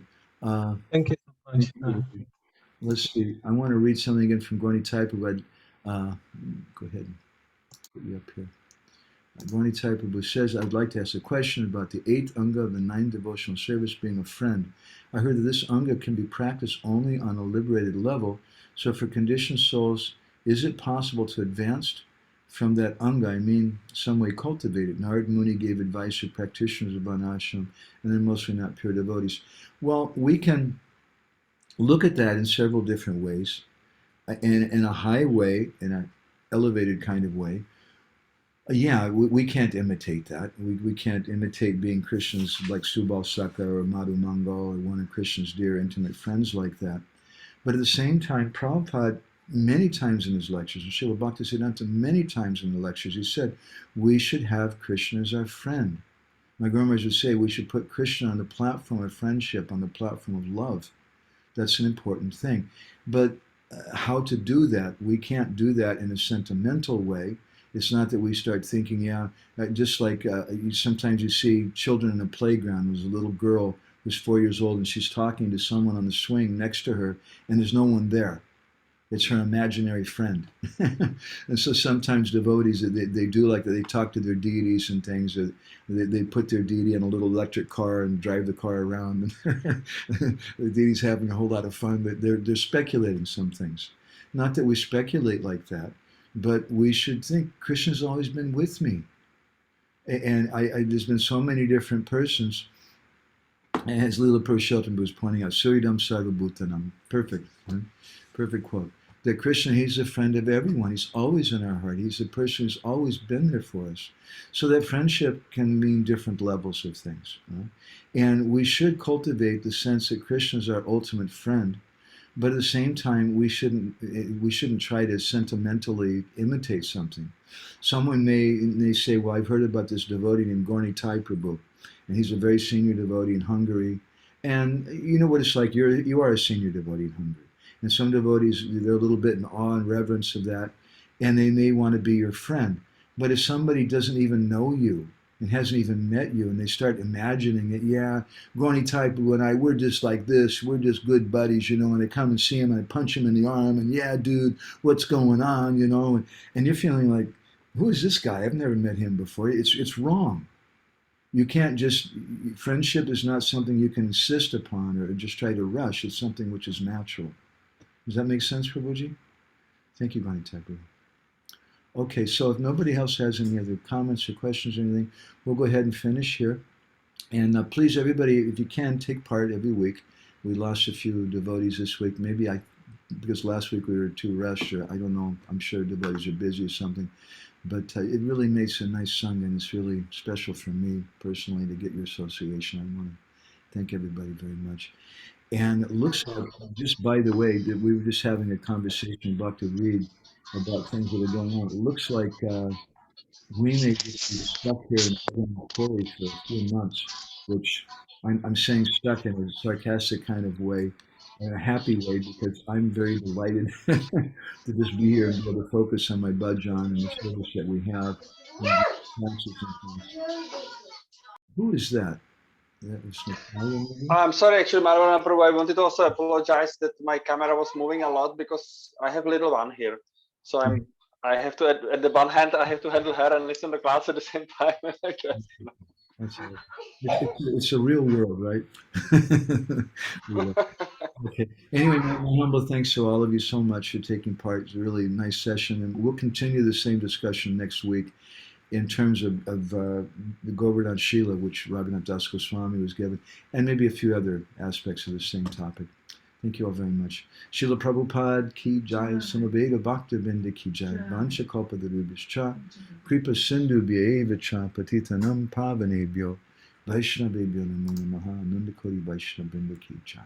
Thank you so much. Let's see. I want to read something again from Gorni Taipu, but go ahead and put you up here. Gorni Taipu says, I'd like to ask a question about the 8th Anga of the 9 devotional service, being a friend. I heard that this Anga can be practiced only on a liberated level. So for conditioned souls, is it possible to advance from that Anga? I mean, some way cultivate it. Narad Muni gave advice to practitioners of Varnashram, and they're mostly not pure devotees. Well, we can look at that in several different ways. In a high way, in an elevated kind of way. Yeah, we can't imitate that. We can't imitate being Krishna's like Subal Saka or Madhu Mangal or one of Krishna's dear intimate friends like that. But at the same time, Prabhupada, many times in his lectures, and Srila Bhaktisiddhanta many times in the lectures, he said, we should have Krishna as our friend. My Guru Maharaj would say, we should put Krishna on the platform of friendship, on the platform of love. That's an important thing. But how to do that? We can't do that in a sentimental way. It's not that we start thinking, yeah, just like sometimes you see children in a playground. There's a little girl who's 4 years old and she's talking to someone on the swing next to her and there's no one there. It's her imaginary friend. And so sometimes devotees, they do like that. They talk to their deities and things. They put their deity in a little electric car and drive the car around. And the deity's having a whole lot of fun, but they're speculating some things. Not that we speculate like that, but we should think Krishna's always been with me. And there's been so many different persons. And as Leela Purushottam was pointing out, Suridam Sarvabhutanam, perfect, right? Perfect quote. That Krishna, he's a friend of everyone. He's always in our heart. He's a person who's always been there for us. So that friendship can mean different levels of things. Right? And we should cultivate the sense that Krishna is our ultimate friend. But at the same time, we shouldn't try to sentimentally imitate something. Someone may say, well, I've heard about this devotee named Gorni Taiprabhu, and he's a very senior devotee in Hungary. And you know what it's like, you are a senior devotee in Hungary. And some devotees, they're a little bit in awe and reverence of that, and they may want to be your friend. But if somebody doesn't even know you and hasn't even met you, and they start imagining that, yeah, Gorni Taipu and I, we're just like this, we're just good buddies, you know, and I come and see him and I punch him in the arm, and yeah, dude, what's going on, you know, and you're feeling like, who is this guy? I've never met him before. It's wrong. You can't just, friendship is not something you can insist upon or just try to rush. It's something which is natural. Does that make sense, Prabhuji? Thank you, Gorni Taipu. Okay, so if nobody else has any other comments or questions or anything, we'll go ahead and finish here. And please, everybody, if you can, take part every week. We lost a few devotees this week. Maybe because last week we were too rushed, or I don't know, I'm sure devotees are busy or something. But it really makes a nice Sangha, and it's really special for me personally to get your association. I want to thank everybody very much. And it looks like, just by the way, that we were just having a conversation about to read about things that are going on. It looks like we may just be stuck here in Puri for a few months, which I'm saying stuck in a sarcastic kind of way, in a happy way, because I'm very delighted to just be here and be able to focus on my bhajan and the service that we have. And who is that? That was Natalia, maybe? I'm sorry, actually, Marvana Prabhu, I wanted to also apologize that my camera was moving a lot because I have little one here. So I have to, at the one hand, I have to handle her and listen to class at the same time. That's it. It's a real world, right? Okay. Anyway, my humble thanks to all of you so much for taking part. It's a really nice session, and we'll continue the same discussion next week in terms of the Govardhan Shila, which Raghunath Das Goswami was given, and maybe a few other aspects of the same topic. Thank you all very much. Srila Prabhupada ki jai, Samaveda Bhakta Binda ki jai, Vancha Kalpatarubhishcha, Kripa Sindhu Bhyaeva Patitanam Pavanebhyo, Vaishnavebhyo Namo Namaha, Nanda Kori Vaishnava Binda ki jai.